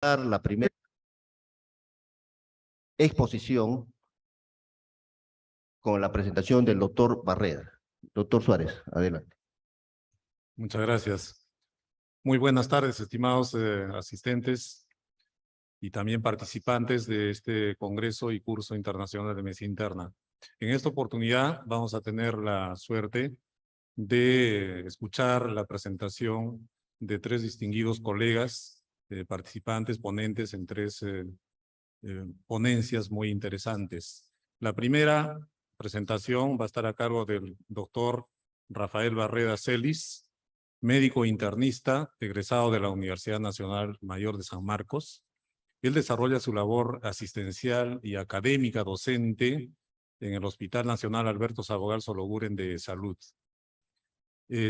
La primera exposición con la presentación del doctor Barreda. Doctor Suárez, adelante. Muchas gracias. Muy buenas tardes, estimados asistentes y también participantes de este Congreso y Curso Internacional de Medicina Interna. En esta oportunidad vamos a tener la suerte de escuchar la presentación de tres distinguidos colegas, participantes, ponentes en tres ponencias muy interesantes. La primera presentación va a estar a cargo del doctor Rafael Barreda Celis, médico internista, egresado de la Universidad Nacional Mayor de San Marcos. Él desarrolla su labor asistencial y académica docente en el Hospital Nacional Alberto Sabogal Sologuren de Salud.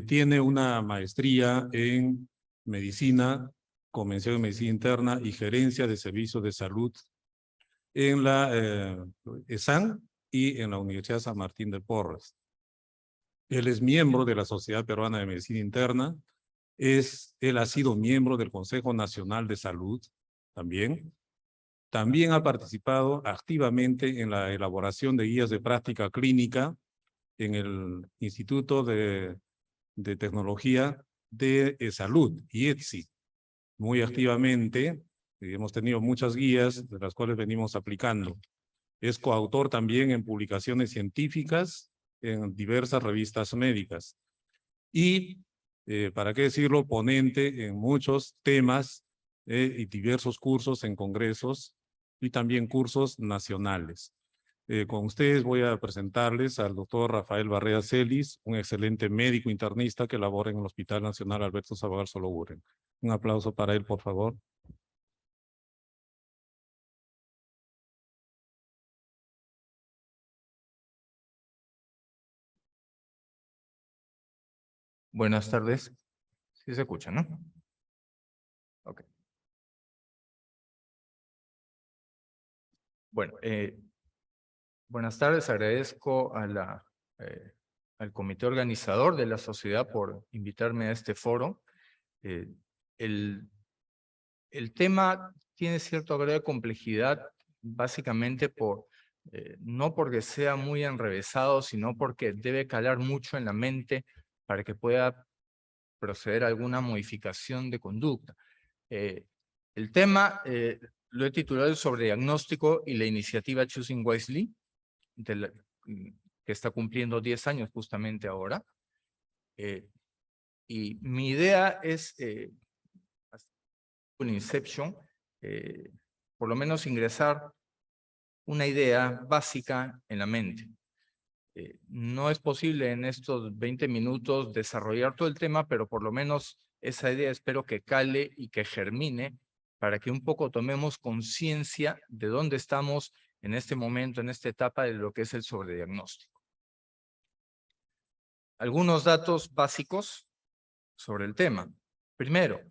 Tiene una maestría en Medicina, Convención de Medicina Interna y Gerencia de Servicios de Salud en la ESAN y en la Universidad San Martín de Porres. Él es miembro de la Sociedad Peruana de Medicina Interna. Él ha sido miembro del Consejo Nacional de Salud también. También ha participado activamente en la elaboración de guías de práctica clínica en el Instituto de Tecnología de Salud, IETSI, muy activamente. Hemos tenido muchas guías de las cuales venimos aplicando. Es coautor también en publicaciones científicas en diversas revistas médicas. Y, para qué decirlo, ponente en muchos temas y diversos cursos en congresos y también cursos nacionales. Con ustedes voy a presentarles al doctor Rafael Barreda Celis, un excelente médico internista que labora en el Hospital Nacional Alberto Sabogal Sologuren. Un aplauso para él, por favor. Buenas tardes. Sí se escucha, ¿no? Ok. Bueno, buenas tardes. Agradezco a al comité organizador de la sociedad por invitarme a este foro. El tema tiene cierto grado de complejidad, básicamente no porque sea muy enrevesado, sino porque debe calar mucho en la mente para que pueda proceder a alguna modificación de conducta. El tema lo he titulado el sobrediagnóstico y la iniciativa Choosing Wisely, que está cumpliendo 10 años justamente ahora. Y mi idea es, un inception, por lo menos ingresar una idea básica en la mente. No es posible en estos 20 minutos desarrollar todo el tema, pero por lo menos esa idea espero que cale y que germine para que un poco tomemos conciencia de dónde estamos en este momento, en esta etapa de lo que es el sobrediagnóstico. Algunos datos básicos sobre el tema. Primero,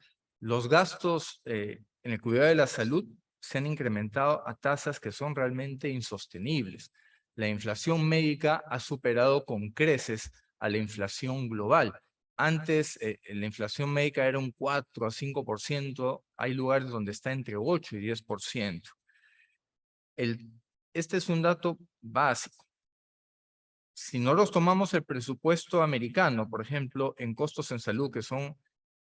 los gastos en el cuidado de la salud se han incrementado a tasas que son realmente insostenibles. La inflación médica ha superado con creces a la inflación global. Antes, la inflación médica era un 4 a 5%, hay lugares donde está entre 8 y 10%. Este es un dato básico. Si no los tomamos el presupuesto americano, por ejemplo, en costos en salud, que son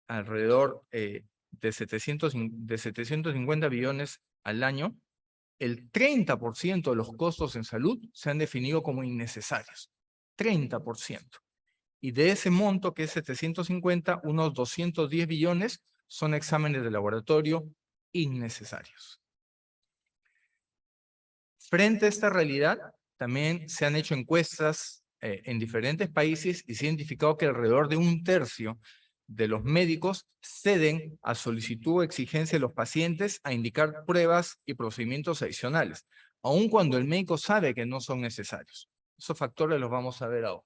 alrededor de 750 billones al año, el 30% de los costos en salud se han definido como innecesarios. 30%. Y de ese monto, que es 750, unos 210 billones son exámenes de laboratorio innecesarios. Frente a esta realidad, también se han hecho encuestas en diferentes países y se ha identificado que alrededor de 1/3 de los médicos ceden a solicitud o exigencia de los pacientes a indicar pruebas y procedimientos adicionales, aun cuando el médico sabe que no son necesarios. Esos factores los vamos a ver ahora.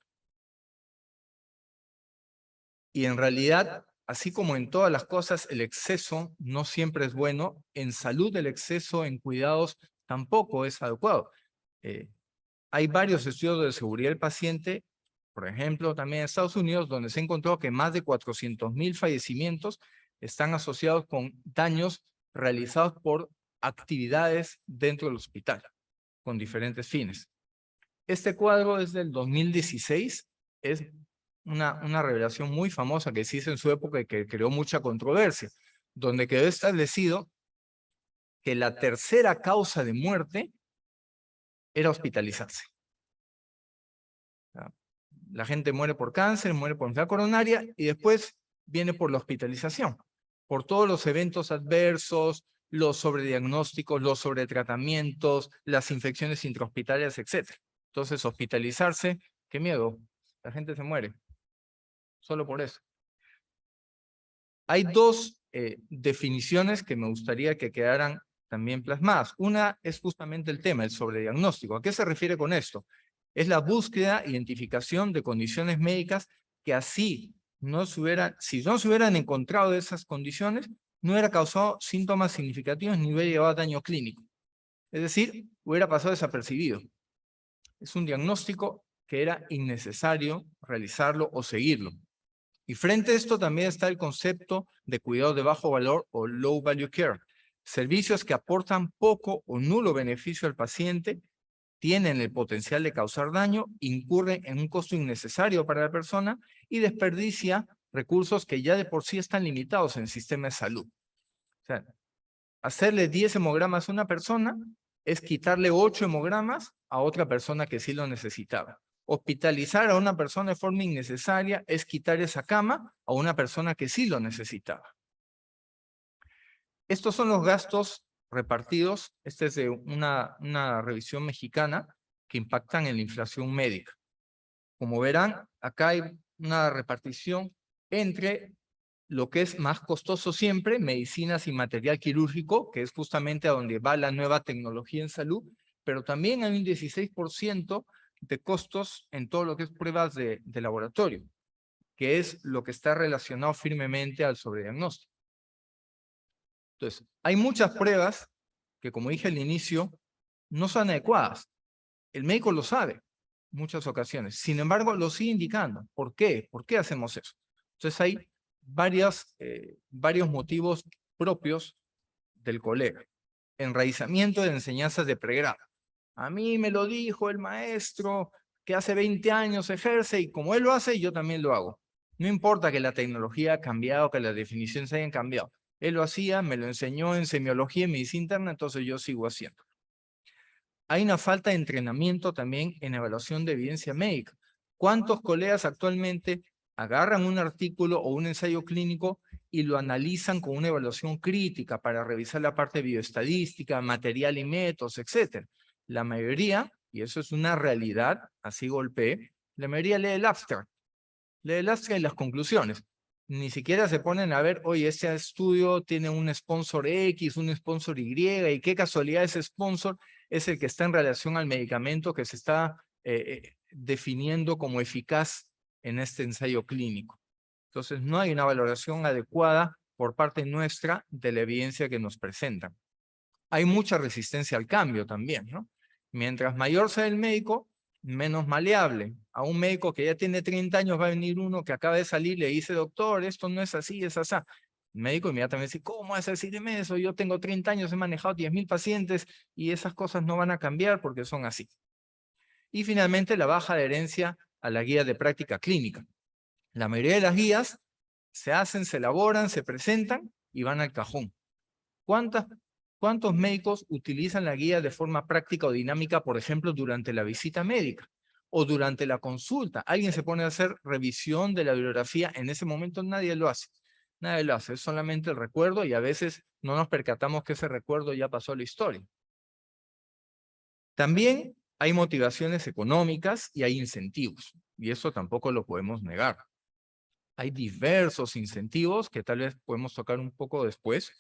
Y en realidad, así como en todas las cosas, el exceso no siempre es bueno. En salud, el exceso en cuidados tampoco es adecuado. Hay varios estudios de seguridad del paciente, por ejemplo, también en Estados Unidos, donde se ha encontrado que más de 400,000 fallecimientos están asociados con daños realizados por actividades dentro del hospital, con diferentes fines. Este cuadro es del 2016, es una revelación muy famosa que se hizo en su época y que creó mucha controversia, donde quedó establecido que la tercera causa de muerte era hospitalizarse. La gente muere por cáncer, muere por enfermedad coronaria y después viene por la hospitalización, por todos los eventos adversos, los sobrediagnósticos, los sobretratamientos, las infecciones intrahospitalarias, etc. Entonces, hospitalizarse, qué miedo, la gente se muere, solo por eso. Hay dos definiciones que me gustaría que quedaran también plasmadas. Una es justamente el tema, el sobrediagnóstico. ¿A qué se refiere con esto? Es la búsqueda, identificación de condiciones médicas que así si no se hubieran encontrado esas condiciones, no hubiera causado síntomas significativos ni hubiera llevado a daño clínico. Es decir, hubiera pasado desapercibido. Es un diagnóstico que era innecesario realizarlo o seguirlo. Y frente a esto también está el concepto de cuidado de bajo valor o low value care. Servicios que aportan poco o nulo beneficio al paciente, tienen el potencial de causar daño, incurren en un costo innecesario para la persona y desperdicia recursos que ya de por sí están limitados en el sistema de salud. O sea, hacerle 10 hemogramas a una persona es quitarle 8 hemogramas a otra persona que sí lo necesitaba. Hospitalizar a una persona de forma innecesaria es quitar esa cama a una persona que sí lo necesitaba. Estos son los gastos repartidos, este es de una revisión mexicana, que impactan en la inflación médica. Como verán, acá hay una repartición entre lo que es más costoso siempre, medicinas y material quirúrgico, que es justamente a donde va la nueva tecnología en salud, pero también hay un 16% de costos en todo lo que es pruebas de laboratorio, que es lo que está relacionado firmemente al sobrediagnóstico. Entonces, hay muchas pruebas que, como dije al inicio, no son adecuadas. El médico lo sabe en muchas ocasiones. Sin embargo, lo sigue indicando. ¿Por qué? ¿Por qué hacemos eso? Entonces, hay varios motivos propios del colega. Enraizamiento de enseñanzas de pregrado. A mí me lo dijo el maestro que hace 20 años ejerce y como él lo hace, yo también lo hago. No importa que la tecnología ha cambiado, que las definiciones hayan cambiado. Él lo hacía, me lo enseñó en semiología y medicina interna, entonces yo sigo haciendo. Hay una falta de entrenamiento también en evaluación de evidencia médica. ¿Cuántos colegas actualmente agarran un artículo o un ensayo clínico y lo analizan con una evaluación crítica para revisar la parte bioestadística, material y métodos, etcétera? La mayoría, y eso es una realidad, así golpeé, la mayoría lee el abstract y las conclusiones. Ni siquiera se ponen a ver, oye, este estudio tiene un sponsor X, un sponsor Y, y qué casualidad ese sponsor es el que está en relación al medicamento que se está definiendo como eficaz en este ensayo clínico. Entonces, no hay una valoración adecuada por parte nuestra de la evidencia que nos presentan. Hay mucha resistencia al cambio también, ¿no? Mientras mayor sea el médico, menos maleable. A un médico que ya tiene 30 años va a venir uno que acaba de salir y le dice, doctor, esto no es así, es así. El médico inmediatamente dice, ¿cómo vas a decirme eso? Yo tengo 30 años, he manejado 10,000 pacientes y esas cosas no van a cambiar porque son así. Y finalmente, la baja adherencia a la guía de práctica clínica. La mayoría de las guías se hacen, se elaboran, se presentan y van al cajón. ¿Cuántos médicos utilizan la guía de forma práctica o dinámica, por ejemplo, durante la visita médica o durante la consulta? Alguien se pone a hacer revisión de la bibliografía, en ese momento nadie lo hace. Nadie lo hace, es solamente el recuerdo y a veces no nos percatamos que ese recuerdo ya pasó a la historia. También hay motivaciones económicas y hay incentivos, y eso tampoco lo podemos negar. Hay diversos incentivos que tal vez podemos tocar un poco después,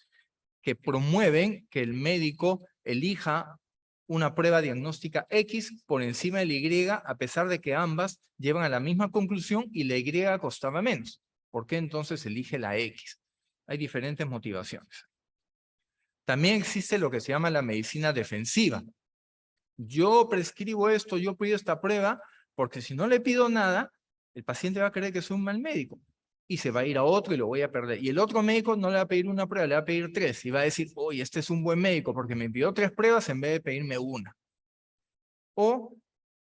que promueven que el médico elija una prueba diagnóstica X por encima de la Y, a pesar de que ambas llevan a la misma conclusión y la Y costaba menos. ¿Por qué entonces elige la X? Hay diferentes motivaciones. También existe lo que se llama la medicina defensiva. Yo prescribo esto, yo pido esta prueba, porque si no le pido nada, el paciente va a creer que soy un mal médico. y se va a ir a otro y lo voy a perder. Y el otro médico no le va a pedir una prueba, le va a pedir 3 y va a decir, oye, este es un buen médico porque me envió 3 pruebas en vez de pedirme una. O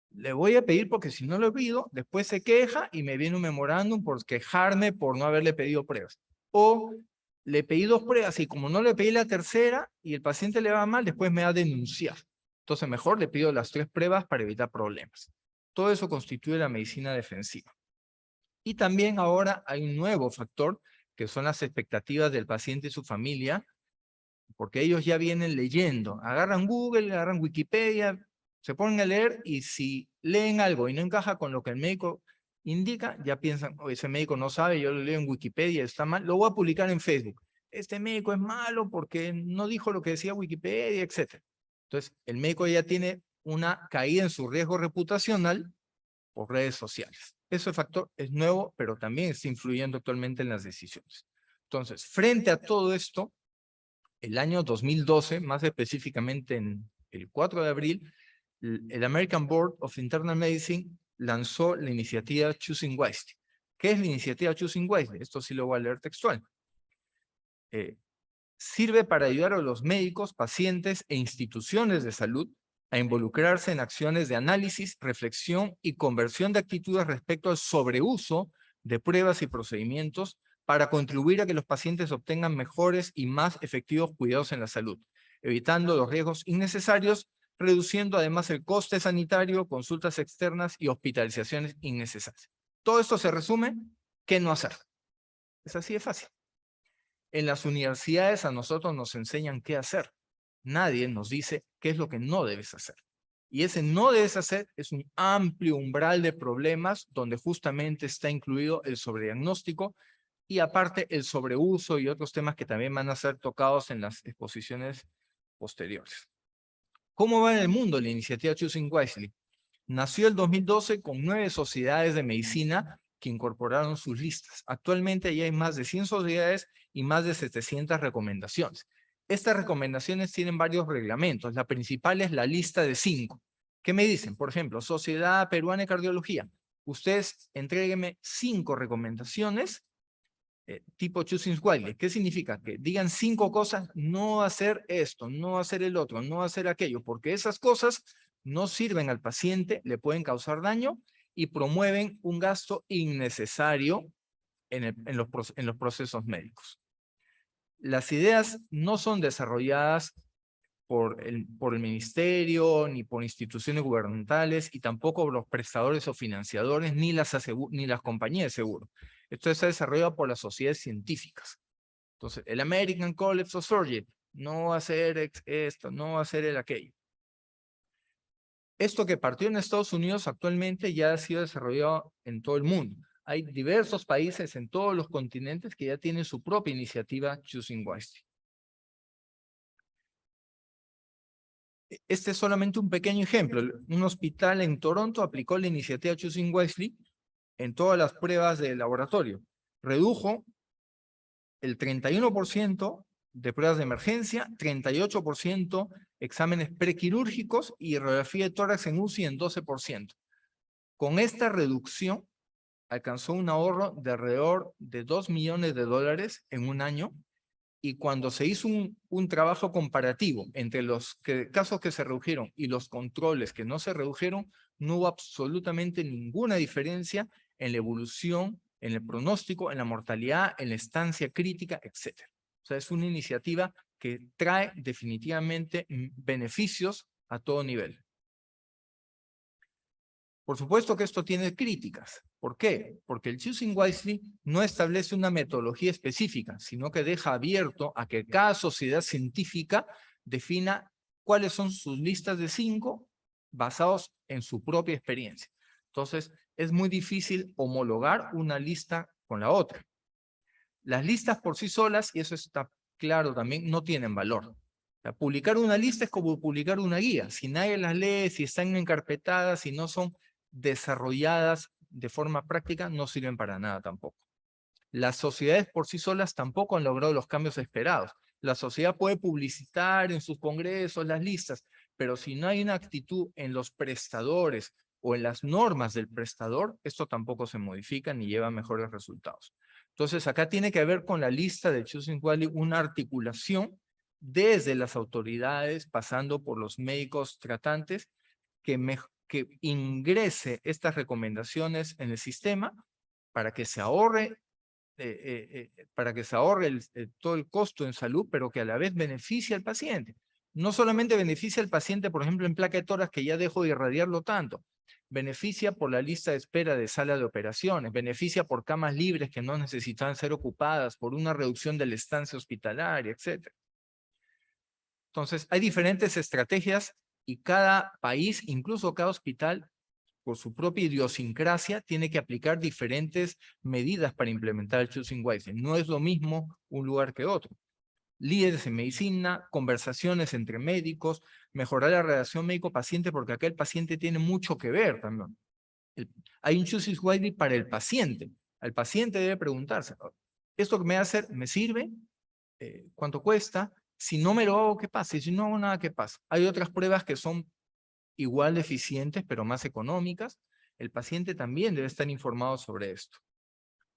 le voy a pedir porque si no lo pido, después se queja y me viene un memorándum por quejarme por no haberle pedido pruebas. O le pedí 2 pruebas y como no le pedí la tercera y el paciente le va mal, después me va a denunciar. Entonces mejor le pido las 3 pruebas para evitar problemas. Todo eso constituye la medicina defensiva. Y también ahora hay un nuevo factor que son las expectativas del paciente y su familia, porque ellos ya vienen leyendo. Agarran Google, agarran Wikipedia, se ponen a leer y si leen algo y no encaja con lo que el médico indica, ya piensan, oh, ese médico no sabe, yo lo leo en Wikipedia, está mal, lo voy a publicar en Facebook. Este médico es malo porque no dijo lo que decía Wikipedia, etc. Entonces, el médico ya tiene una caída en su riesgo reputacional por redes sociales. Ese factor es nuevo, pero también está influyendo actualmente en las decisiones. Entonces, frente a todo esto, el año 2012, más específicamente en el 4 de abril, el American Board of Internal Medicine lanzó la iniciativa Choosing Wisely. ¿Qué es la iniciativa Choosing Wisely? Esto sí lo voy a leer textual. Sirve para ayudar a los médicos, pacientes e instituciones de salud a involucrarse en acciones de análisis, reflexión y conversión de actitudes respecto al sobreuso de pruebas y procedimientos para contribuir a que los pacientes obtengan mejores y más efectivos cuidados en la salud, evitando los riesgos innecesarios, reduciendo además el coste sanitario, consultas externas y hospitalizaciones innecesarias. Todo esto se resume, ¿qué no hacer? Es así de fácil. En las universidades a nosotros nos enseñan qué hacer. Nadie nos dice qué es lo que no debes hacer. Y ese no debes hacer es un amplio umbral de problemas donde justamente está incluido el sobrediagnóstico y aparte el sobreuso y otros temas que también van a ser tocados en las exposiciones posteriores. ¿Cómo va en el mundo la iniciativa Choosing Wisely? Nació el 2012 con 9 sociedades de medicina que incorporaron sus listas. Actualmente ya hay más de 100 sociedades y más de 700 recomendaciones. Estas recomendaciones tienen varios reglamentos. La principal es la lista de 5. ¿Qué me dicen? Por ejemplo, Sociedad Peruana de Cardiología. Ustedes entréguenme 5 recomendaciones tipo Choosing Wisely. ¿Qué significa? Que digan 5 cosas, no hacer esto, no hacer el otro, no hacer aquello, porque esas cosas no sirven al paciente, le pueden causar daño y promueven un gasto innecesario en los procesos médicos. Las ideas no son desarrolladas por el ministerio, ni por instituciones gubernamentales, y tampoco por los prestadores o financiadores, ni las compañías de seguro. Esto está desarrollado por las sociedades científicas. Entonces, el American College of Surgeons, no hacer esto, no hacer el aquello. Esto que partió en Estados Unidos actualmente ya ha sido desarrollado en todo el mundo. Hay diversos países en todos los continentes que ya tienen su propia iniciativa Choosing Wisely. Este es solamente un pequeño ejemplo. Un hospital en Toronto aplicó la iniciativa Choosing Wisely en todas las pruebas de laboratorio. Redujo el 31% de pruebas de emergencia, 38% exámenes prequirúrgicos y radiografía de tórax en UCI en 12%. Con esta reducción alcanzó un ahorro de alrededor de $2 millones en un año. Y cuando se hizo un trabajo comparativo entre los casos que se redujeron y los controles que no se redujeron, no hubo absolutamente ninguna diferencia en la evolución, en el pronóstico, en la mortalidad, en la estancia crítica, etc. O sea, es una iniciativa que trae definitivamente beneficios a todo nivel. Por supuesto que esto tiene críticas. ¿Por qué? Porque el Choosing Wisely no establece una metodología específica, sino que deja abierto a que cada sociedad científica defina cuáles son sus listas de 5 basados en su propia experiencia. Entonces, es muy difícil homologar una lista con la otra. Las listas por sí solas, y eso está claro también, no tienen valor. O sea, publicar una lista es como publicar una guía. Si nadie las lee, si están encarpetadas, si no son desarrolladas de forma práctica, no sirven para nada tampoco. Las sociedades por sí solas tampoco han logrado los cambios esperados. La sociedad puede publicitar en sus congresos las listas, pero si no hay una actitud en los prestadores o en las normas del prestador, esto tampoco se modifica ni lleva a mejores resultados. Entonces, acá tiene que haber con la lista de Choosing Wisely una articulación desde las autoridades, pasando por los médicos tratantes, que ingrese estas recomendaciones en el sistema para que se ahorre, todo el costo en salud, pero que a la vez beneficie al paciente. No solamente beneficia al paciente, por ejemplo, en placa de tórax, que ya dejó de irradiarlo tanto, beneficia por la lista de espera de sala de operaciones, beneficia por camas libres que no necesitan ser ocupadas, por una reducción de la estancia hospitalaria, etc. Entonces, hay diferentes estrategias y cada país, incluso cada hospital, por su propia idiosincrasia, tiene que aplicar diferentes medidas para implementar el Choosing Wisely. No es lo mismo un lugar que otro. Líderes en medicina, conversaciones entre médicos, mejorar la relación médico-paciente, porque acá el paciente tiene mucho que ver también. Hay un Choosing Wisely para el paciente. El paciente debe preguntarse, ¿esto que me va a hacer me sirve? ¿Cuánto cuesta? Si no me lo hago, ¿qué pasa? Y si no hago nada, ¿qué pasa? Hay otras pruebas que son igual de eficientes, pero más económicas. El paciente también debe estar informado sobre esto.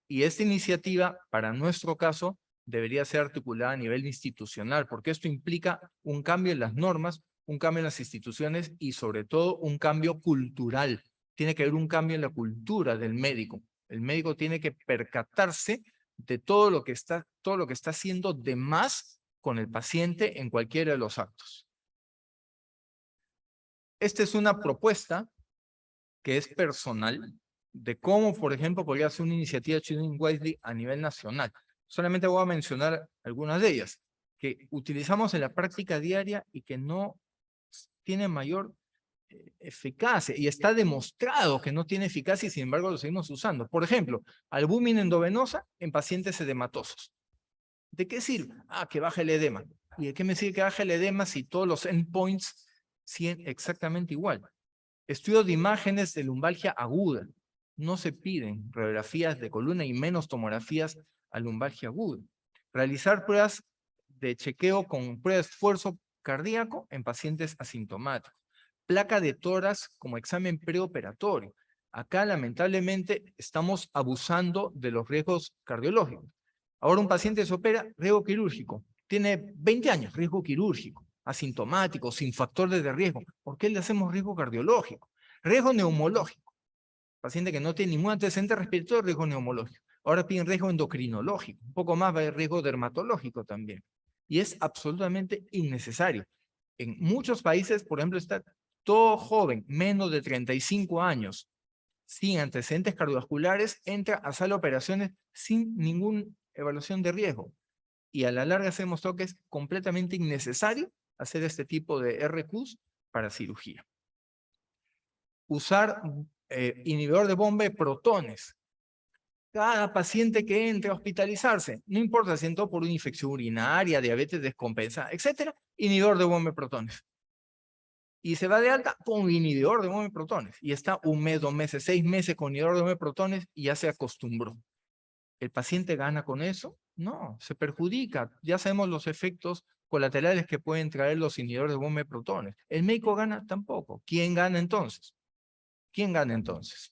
Y esta iniciativa, para nuestro caso, debería ser articulada a nivel institucional, porque esto implica un cambio en las normas, un cambio en las instituciones y sobre todo un cambio cultural. Tiene que haber un cambio en la cultura del médico. El médico tiene que percatarse de todo lo que está haciendo de más con el paciente en cualquiera de los actos. Esta es una propuesta que es personal de cómo, por ejemplo, podría ser una iniciativa Choosing Wisely a nivel nacional. Solamente voy a mencionar algunas de ellas que utilizamos en la práctica diaria y que no tiene mayor eficacia, y está demostrado que no tiene eficacia y sin embargo lo seguimos usando. Por ejemplo, albúmina endovenosa en pacientes edematosos. ¿De qué sirve? Ah, que baje el edema. ¿Y de qué me sirve que baje el edema si todos los endpoints siguen exactamente igual? Estudios de imágenes de lumbalgia aguda. No se piden radiografías de columna y menos tomografías a lumbalgia aguda. Realizar pruebas de chequeo con prueba de esfuerzo cardíaco en pacientes asintomáticos. Placa de tórax como examen preoperatorio. Acá, lamentablemente, estamos abusando de los riesgos cardiológicos. Ahora un paciente se opera, riesgo quirúrgico. Tiene 20 años, riesgo quirúrgico. Asintomático, sin factores de riesgo. ¿Por qué le hacemos riesgo cardiológico? Riesgo neumológico. Paciente que no tiene ningún antecedente respiratorio, riesgo neumológico. Ahora piden riesgo endocrinológico. Un poco más va a haber riesgo dermatológico también. Y es absolutamente innecesario. En muchos países, por ejemplo, está todo joven, menos de 35 años, sin antecedentes cardiovasculares, entra a sala de operaciones sin ninguna evaluación de riesgo. Y a la larga se demostró que es completamente innecesario hacer este tipo de RQs para cirugía. Usar inhibidor de bomba de protones. Cada paciente que entre a hospitalizarse, no importa si entró por una infección urinaria, diabetes descompensada, etcétera, inhibidor de bomba de protones. Y se va de alta con inhibidor de bomba de protones. Y está 1 mes, 2 meses, 6 meses con inhibidor de bomba de protones y ya se acostumbró. ¿El paciente gana con eso? No, se perjudica. Ya sabemos los efectos colaterales que pueden traer los inhibidores de bomba de protones. ¿El médico gana? Tampoco. ¿Quién gana entonces? ¿Quién gana entonces?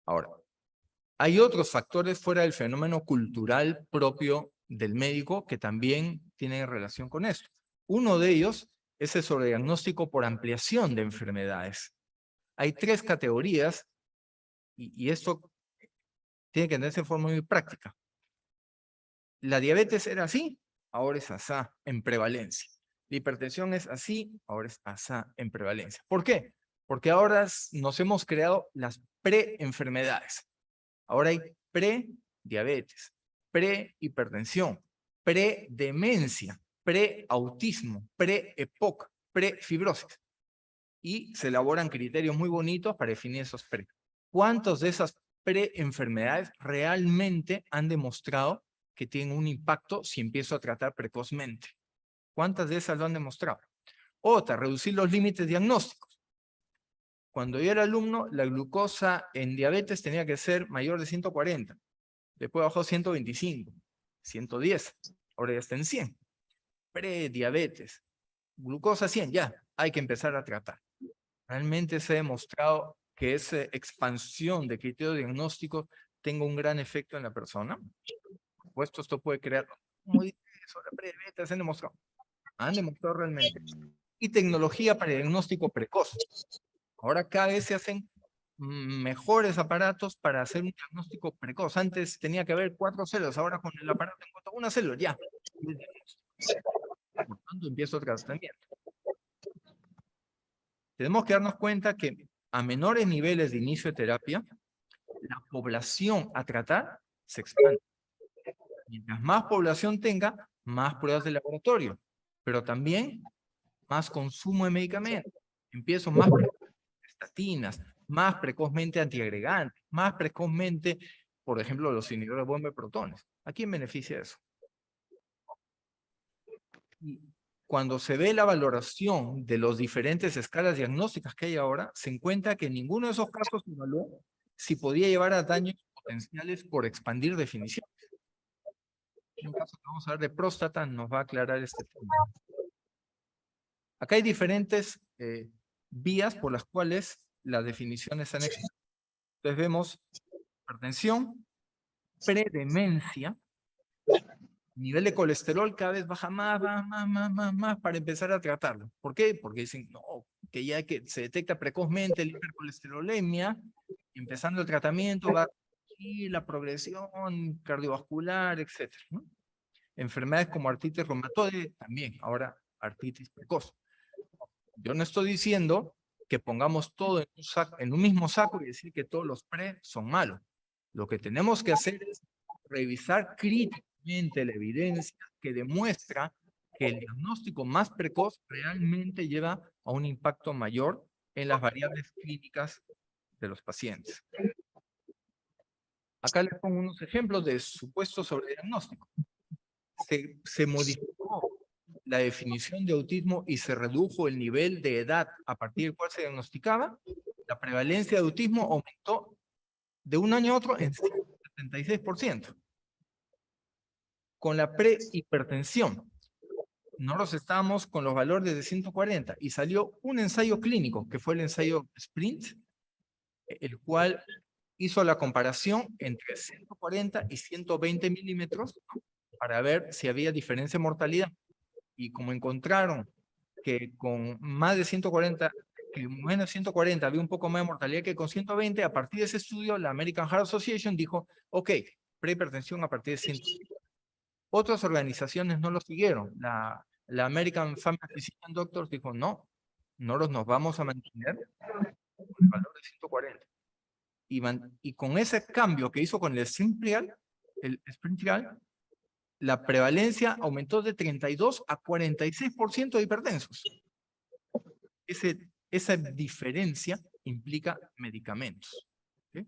Ahora, hay otros factores fuera del fenómeno cultural propio del médico que también tienen relación con esto. Uno de ellos es el sobrediagnóstico por ampliación de enfermedades. Hay 3 categorías y esto tiene que tenerse de forma muy práctica. La diabetes era así, ahora es asá en prevalencia. La hipertensión es así, ahora es asá en prevalencia. ¿Por qué? Porque ahora nos hemos creado las preenfermedades. Ahora hay prediabetes, prehipertensión, predemencia, preautismo, preEPOC, prefibrosis. Y se elaboran criterios muy bonitos para definir esos pre. ¿Cuántas de esas preenfermedades realmente han demostrado que tienen un impacto si empiezo a tratar precozmente? ¿Cuántas de esas lo han demostrado? Otra, reducir los límites diagnósticos. Cuando yo era alumno, la glucosa en diabetes tenía que ser mayor de 140. Después bajó a 125, 110. Ahora ya está en 100. Prediabetes. Glucosa 100, ya. Hay que empezar a tratar. Realmente se ha demostrado que esa expansión de criterios diagnósticos tenga un gran efecto en la persona. Por supuesto, esto puede crear, como dice eso, la prediabetes, han demostrado realmente. Y tecnología para diagnóstico precoz. Ahora cada vez se hacen mejores aparatos para hacer un diagnóstico precoz. Antes tenía que haber 4 células, ahora con el aparato encuentro una célula, ya. Por tanto, empiezo el tratamiento. Tenemos que darnos cuenta que a menores niveles de inicio de terapia, la población a tratar se expande. Mientras más población tenga, más pruebas de laboratorio, pero también más consumo de medicamentos. Empiezo más estatinas, más precozmente antiagregantes, más precozmente, por ejemplo, los inhibidores de bomba de protones. ¿A quién beneficia eso? Y cuando se ve la valoración de las diferentes escalas diagnósticas que hay ahora, se encuentra que en ninguno de esos casos se evaluó si podía llevar a daños potenciales por expandir definiciones. En un caso que vamos a ver de próstata nos va a aclarar este tema. Acá hay diferentes vías por las cuales las definiciones se han expandido. Entonces vemos hipertensión, predemencia, nivel de colesterol cada vez baja más para empezar a tratarlo. ¿Por qué? Porque dicen, no, que ya que se detecta precozmente la hipercolesterolemia, empezando el tratamiento va a ir la progresión cardiovascular, etc. ¿no? Enfermedades como artritis reumatoide, también, ahora artritis precoz. Yo no estoy diciendo que pongamos todo en un mismo saco y decir que todos los pre son malos. Lo que tenemos que hacer es revisar críticamente la evidencia que demuestra que el diagnóstico más precoz realmente lleva a un impacto mayor en las variables clínicas de los pacientes. Acá les pongo unos ejemplos de supuestos sobre diagnóstico. Se modificó la definición de autismo y se redujo el nivel de edad a partir del cual se diagnosticaba, la prevalencia de autismo aumentó de un año a otro en 76%. Con la prehipertensión, nosotros estábamos con los valores de 140 y salió un ensayo clínico, que fue el ensayo SPRINT, el cual hizo la comparación entre 140 y 120 milímetros para ver si había diferencia en mortalidad. Y como encontraron que con más de 140, que menos de 140 había un poco más de mortalidad que con 120, a partir de ese estudio, la American Heart Association dijo, ok, prehipertensión a partir de 120. Otras organizaciones no lo siguieron. La American Family Physician Doctors dijo, no, nosotros nos vamos a mantener con el valor de 140. Y con ese cambio que hizo con el sprint trial, la prevalencia aumentó de 32 a 46% de hipertensos. Esa diferencia implica medicamentos. ¿Sí?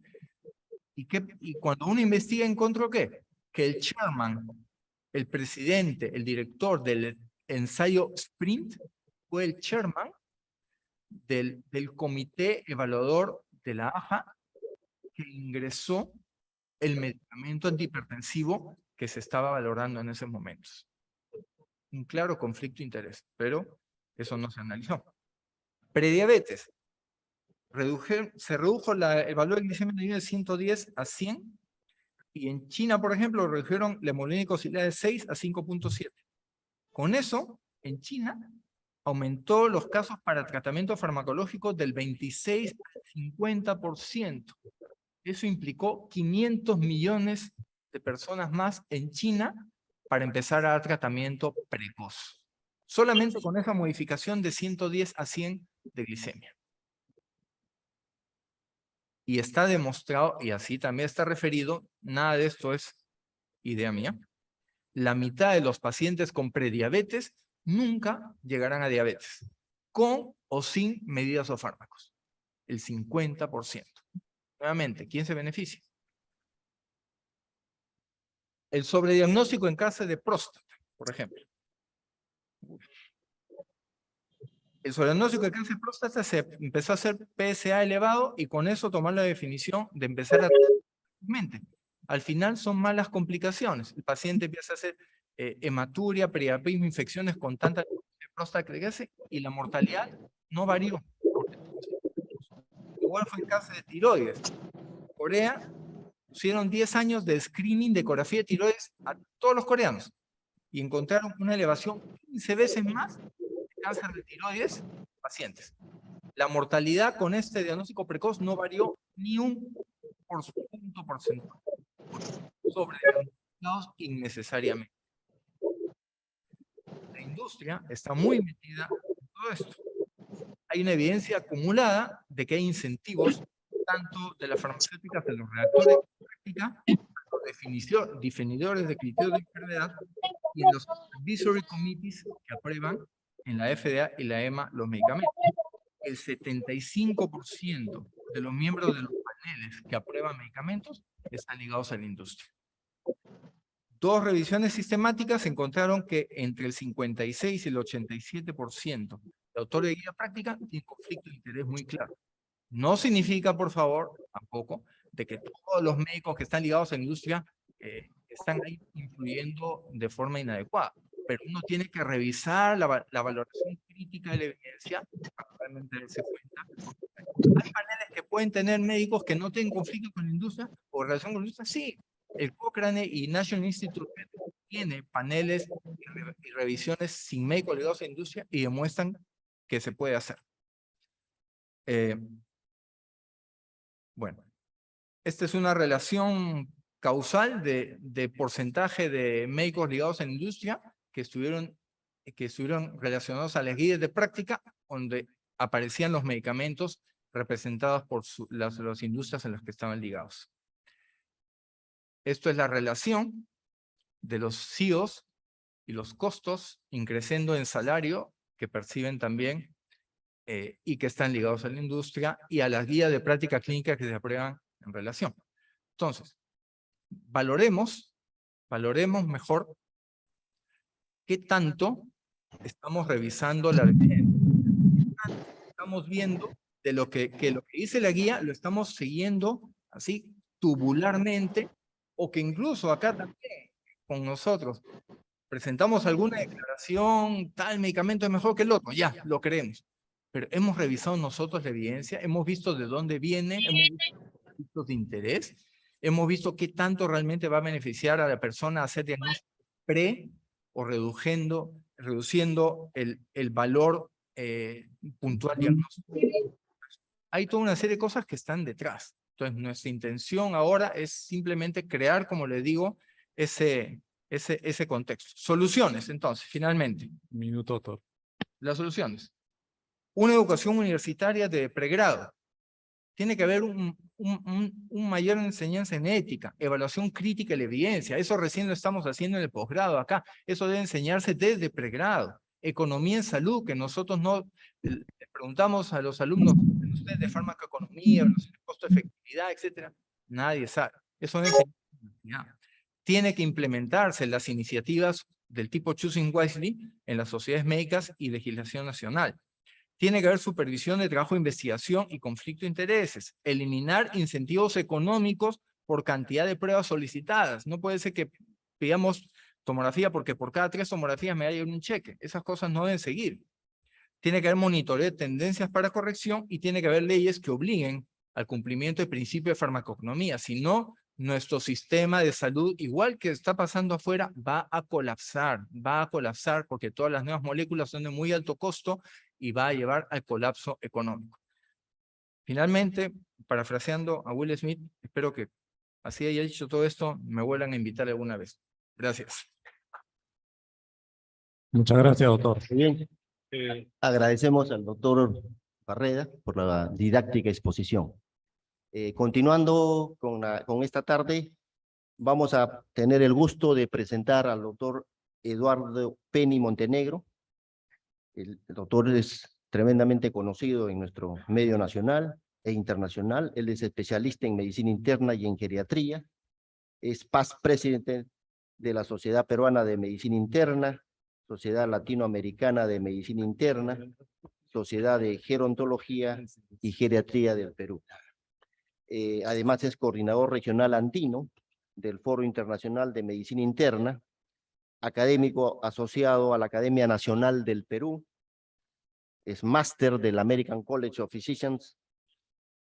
Y cuando uno investiga, ¿encontró qué? Que el chairman, el presidente, el director del ensayo SPRINT fue el chairman del comité evaluador de la AJA que ingresó el medicamento antihipertensivo que se estaba valorando en esos momentos. Un claro conflicto de interés, pero eso no se analizó. Prediabetes. Se redujo el valor de glicemia de 110 a 100, y en China, por ejemplo, redujeron la hemoglobinas glicosílica de 6 a 5.7. Con eso, en China, aumentó los casos para tratamiento farmacológico del 26 al 50%. Eso implicó 500 millones de personas más en China para empezar a dar tratamiento precoz. Solamente con esa modificación de 110 a 100 de glicemia. Y está demostrado, y así también está referido, nada de esto es idea mía, la mitad de los pacientes con prediabetes nunca llegarán a diabetes, con o sin medidas o fármacos. El 50%. Nuevamente, ¿quién se beneficia? El sobrediagnóstico en cáncer de próstata, por ejemplo. El sobrediagnóstico de cáncer de próstata se empezó a hacer PSA elevado y con eso tomar la definición de empezar a tratar. Al final son malas complicaciones. El paciente empieza a hacer hematuria, priapismo, infecciones con tanta próstata que crece y la mortalidad no varió. igual fue en cáncer de tiroides. Corea pusieron 10 años de screening de ecografía de tiroides a todos los coreanos y encontraron una elevación 15 veces más de cáncer de tiroides en pacientes. La mortalidad con este diagnóstico precoz no varió ni un punto porcentual sobre diagnosticados innecesariamente. La industria está muy metida en todo esto. Hay una evidencia acumulada de que hay incentivos tanto de las farmacéuticas, de los reactores de práctica, los definidores de criterios de enfermedad y en los advisory committees que aprueban en la FDA y la EMA los medicamentos. El 75% de los miembros de los paneles que aprueban medicamentos están ligados a la industria. 2 revisiones sistemáticas encontraron que entre el 56 y el 87% de autores de guía práctica tienen conflicto de interés muy claro. No significa, por favor, tampoco, de que todos los médicos que están ligados a la industria están ahí influyendo de forma inadecuada. Pero uno tiene que revisar la valoración crítica de la evidencia para realmente darse cuenta. ¿Hay paneles que pueden tener médicos que no tengan conflicto con la industria o relación con la industria? Sí. El Cochrane y National Institute tiene paneles y revisiones sin médicos ligados a la industria y demuestran que se puede hacer. Bueno, esta es una relación causal de porcentaje de médicos ligados a la industria que estuvieron relacionados a las guías de práctica donde aparecían los medicamentos representados por las industrias en las que estaban ligados. Esto es la relación de los CEOs y los costos increciendo en salario que perciben también y que están ligados a la industria y a las guías de práctica clínica que se aprueban en relación. Entonces, valoremos mejor qué tanto estamos revisando la evidencia. Estamos viendo de lo que dice la guía, lo estamos siguiendo así tubularmente, o que incluso acá también con nosotros presentamos alguna declaración, tal medicamento es mejor que el otro, ya, lo creemos. Pero hemos revisado nosotros la evidencia, hemos visto de dónde viene, hemos visto conflictos de interés, hemos visto qué tanto realmente va a beneficiar a la persona hacer diagnóstico pre o reduciendo el valor puntual diagnóstico. Hay toda una serie de cosas que están detrás. Entonces, nuestra intención ahora es simplemente crear, como les digo, ese contexto. Soluciones, entonces, finalmente. Minuto, doctor. Las soluciones. Una educación universitaria de pregrado. Tiene que haber un mayor enseñanza en ética, evaluación crítica de la evidencia. Eso recién lo estamos haciendo en el posgrado acá. Eso debe enseñarse desde pregrado. Economía en salud, que nosotros no le preguntamos a los alumnos ustedes de farmacoeconomía, de costo-efectividad, etcétera. Nadie sabe. Eso debe enseñarse. Tiene que implementarse las iniciativas del tipo Choosing Wisely en las sociedades médicas y legislación nacional. Tiene que haber supervisión de trabajo de investigación y conflicto de intereses. Eliminar incentivos económicos por cantidad de pruebas solicitadas. No puede ser que pidamos tomografía porque por cada 3 tomografías me haya un cheque. Esas cosas no deben seguir. Tiene que haber monitoreo de tendencias para corrección y tiene que haber leyes que obliguen al cumplimiento del principio de farmacoeconomía. Si no, nuestro sistema de salud, igual que está pasando afuera, va a colapsar porque todas las nuevas moléculas son de muy alto costo y va a llevar al colapso económico. Finalmente, parafraseando a Will Smith, espero que así haya dicho todo esto, me vuelvan a invitar alguna vez. Gracias. Muchas gracias, doctor. Muy bien. Agradecemos al doctor Barreda por la didáctica exposición. Continuando con esta tarde, vamos a tener el gusto de presentar al doctor Eduardo Penny Montenegro. El doctor es tremendamente conocido en nuestro medio nacional e internacional. Él es especialista en medicina interna y en geriatría. Es past presidente de la Sociedad Peruana de Medicina Interna, Sociedad Latinoamericana de Medicina Interna, Sociedad de Gerontología y Geriatría del Perú. Además es coordinador regional andino del Foro Internacional de Medicina Interna, académico asociado a la Academia Nacional del Perú, es máster del American College of Physicians,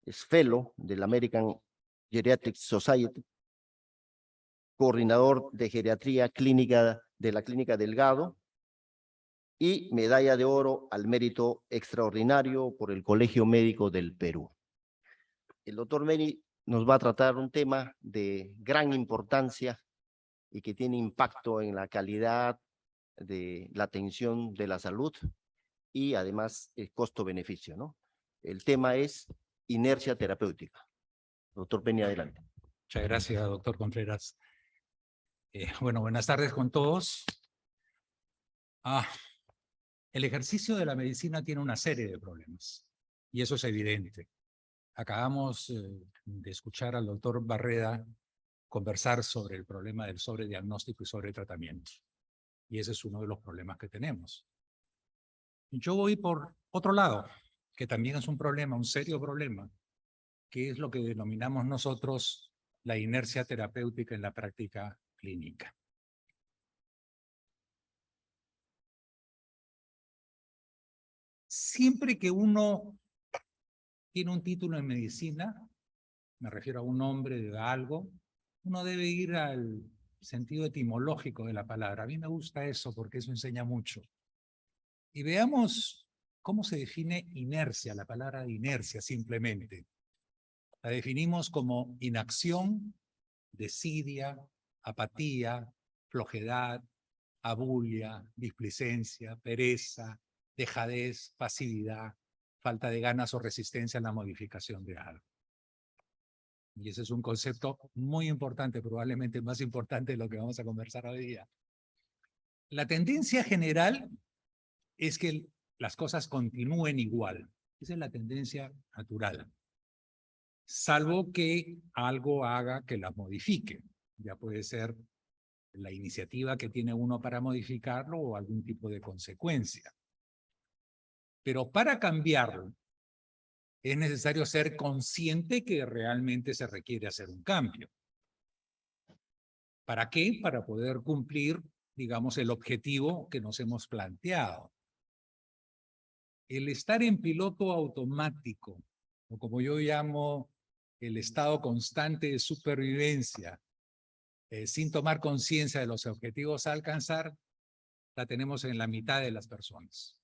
es fellow del American Geriatric Society, coordinador de geriatría clínica de la Clínica Delgado y medalla de oro al mérito extraordinario por el Colegio Médico del Perú. El doctor Meni nos va a tratar un tema de gran importancia y que tiene impacto en la calidad de la atención de la salud y además el costo-beneficio, ¿no? El tema es inercia terapéutica. Doctor Peña, adelante. Muchas gracias, doctor Contreras. Bueno, buenas tardes con todos. El ejercicio de la medicina tiene una serie de problemas, y eso es evidente. Acabamos de escuchar al doctor Barreda conversar sobre el problema del sobrediagnóstico y sobretratamiento, y ese es uno de los problemas que tenemos. Yo voy por otro lado, que también es un problema, un serio problema, que es lo que denominamos nosotros la inercia terapéutica en la práctica clínica. Siempre que uno tiene un título en medicina, me refiero a un nombre de algo, uno debe ir al sentido etimológico de la palabra. A mí me gusta eso porque eso enseña mucho. Y veamos cómo se define inercia, la palabra inercia simplemente. La definimos como inacción, desidia, apatía, flojedad, abulia, displicencia, pereza, dejadez, pasividad, falta de ganas o resistencia en la modificación de algo. Y ese es un concepto muy importante, probablemente más importante de lo que vamos a conversar hoy día. La tendencia general es que las cosas continúen igual. Esa es la tendencia natural. Salvo que algo haga que las modifique. Ya puede ser la iniciativa que tiene uno para modificarlo o algún tipo de consecuencia. Pero para cambiarlo, es necesario ser consciente que realmente se requiere hacer un cambio. ¿Para qué? Para poder cumplir, digamos, el objetivo que nos hemos planteado. El estar en piloto automático, o como yo llamo el estado constante de supervivencia, sin tomar conciencia de los objetivos a alcanzar, la tenemos en la mitad de las personas.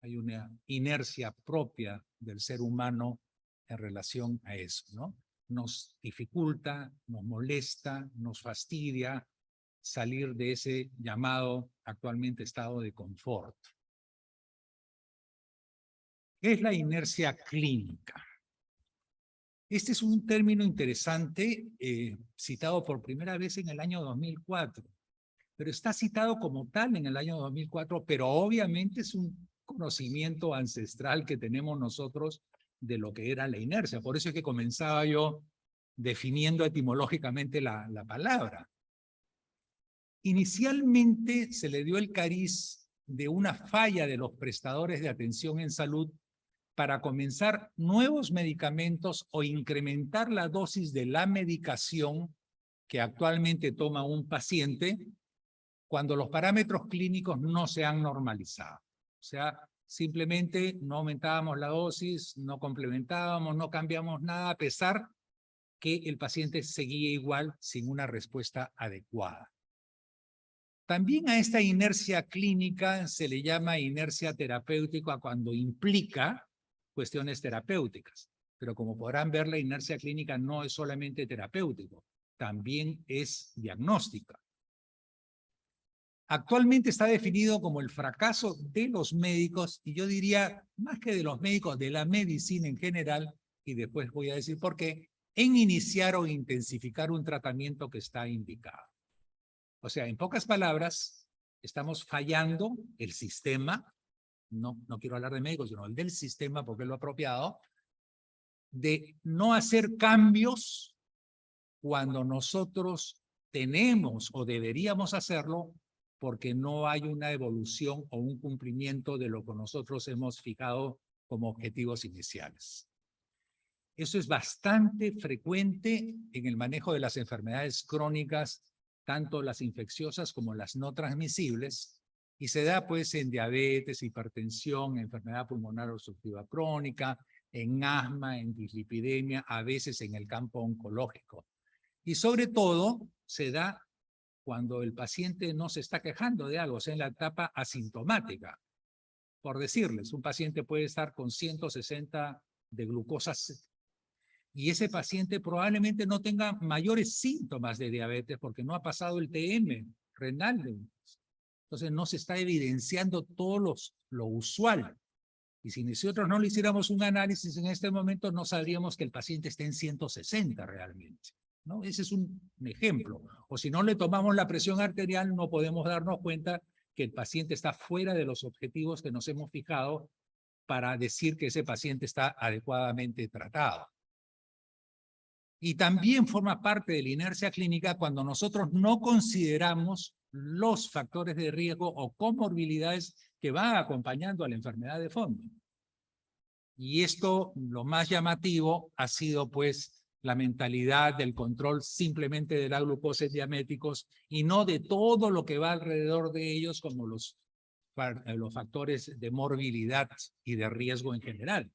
Hay una inercia propia del ser humano en relación a eso, ¿no? Nos dificulta, nos molesta, nos fastidia salir de ese llamado actualmente estado de confort. ¿Qué es la inercia clínica? Este es un término interesante, citado por primera vez en el año 2004, pero está citado como tal en el año 2004, pero obviamente es un conocimiento ancestral que tenemos nosotros de lo que era la inercia. Por eso es que comenzaba yo definiendo etimológicamente la palabra. Inicialmente se le dio el cariz de una falla de los prestadores de atención en salud para comenzar nuevos medicamentos o incrementar la dosis de la medicación que actualmente toma un paciente cuando los parámetros clínicos no se han normalizado. O sea, simplemente no aumentábamos la dosis, no complementábamos, no cambiamos nada, a pesar que el paciente seguía igual sin una respuesta adecuada. También a esta inercia clínica se le llama inercia terapéutica cuando implica cuestiones terapéuticas. Pero como podrán ver, la inercia clínica no es solamente terapéutico, también es diagnóstica. Actualmente está definido como el fracaso de los médicos, y yo diría, más que de los médicos, de la medicina en general, y después voy a decir por qué, en iniciar o intensificar un tratamiento que está indicado. O sea, en pocas palabras, estamos fallando el sistema, no quiero hablar de médicos, sino el del sistema, porque es lo apropiado, de no hacer cambios cuando nosotros tenemos o deberíamos hacerlo, porque no hay una evolución o un cumplimiento de lo que nosotros hemos fijado como objetivos iniciales. Eso es bastante frecuente en el manejo de las enfermedades crónicas, tanto las infecciosas como las no transmisibles, y se da pues en diabetes, hipertensión, enfermedad pulmonar obstructiva crónica, en asma, en dislipidemia, a veces en el campo oncológico. Y sobre todo se da cuando el paciente no se está quejando de algo, o sea, en la etapa asintomática. Por decirles, un paciente puede estar con 160 de glucosa y ese paciente probablemente no tenga mayores síntomas de diabetes porque no ha pasado el TM renal. Entonces no se está evidenciando todo lo usual. Y si nosotros no le hiciéramos un análisis en este momento, no sabríamos que el paciente esté en 160 realmente, ¿no? Ese es un ejemplo. O si no le tomamos la presión arterial, no podemos darnos cuenta que el paciente está fuera de los objetivos que nos hemos fijado para decir que ese paciente está adecuadamente tratado. Y también forma parte de la inercia clínica cuando nosotros no consideramos los factores de riesgo o comorbilidades que van acompañando a la enfermedad de fondo. Y esto, lo más llamativo, ha sido pues la mentalidad del control simplemente de la glucosa en diabéticos y no de todo lo que va alrededor de ellos como los factores de morbilidad y de riesgo en general.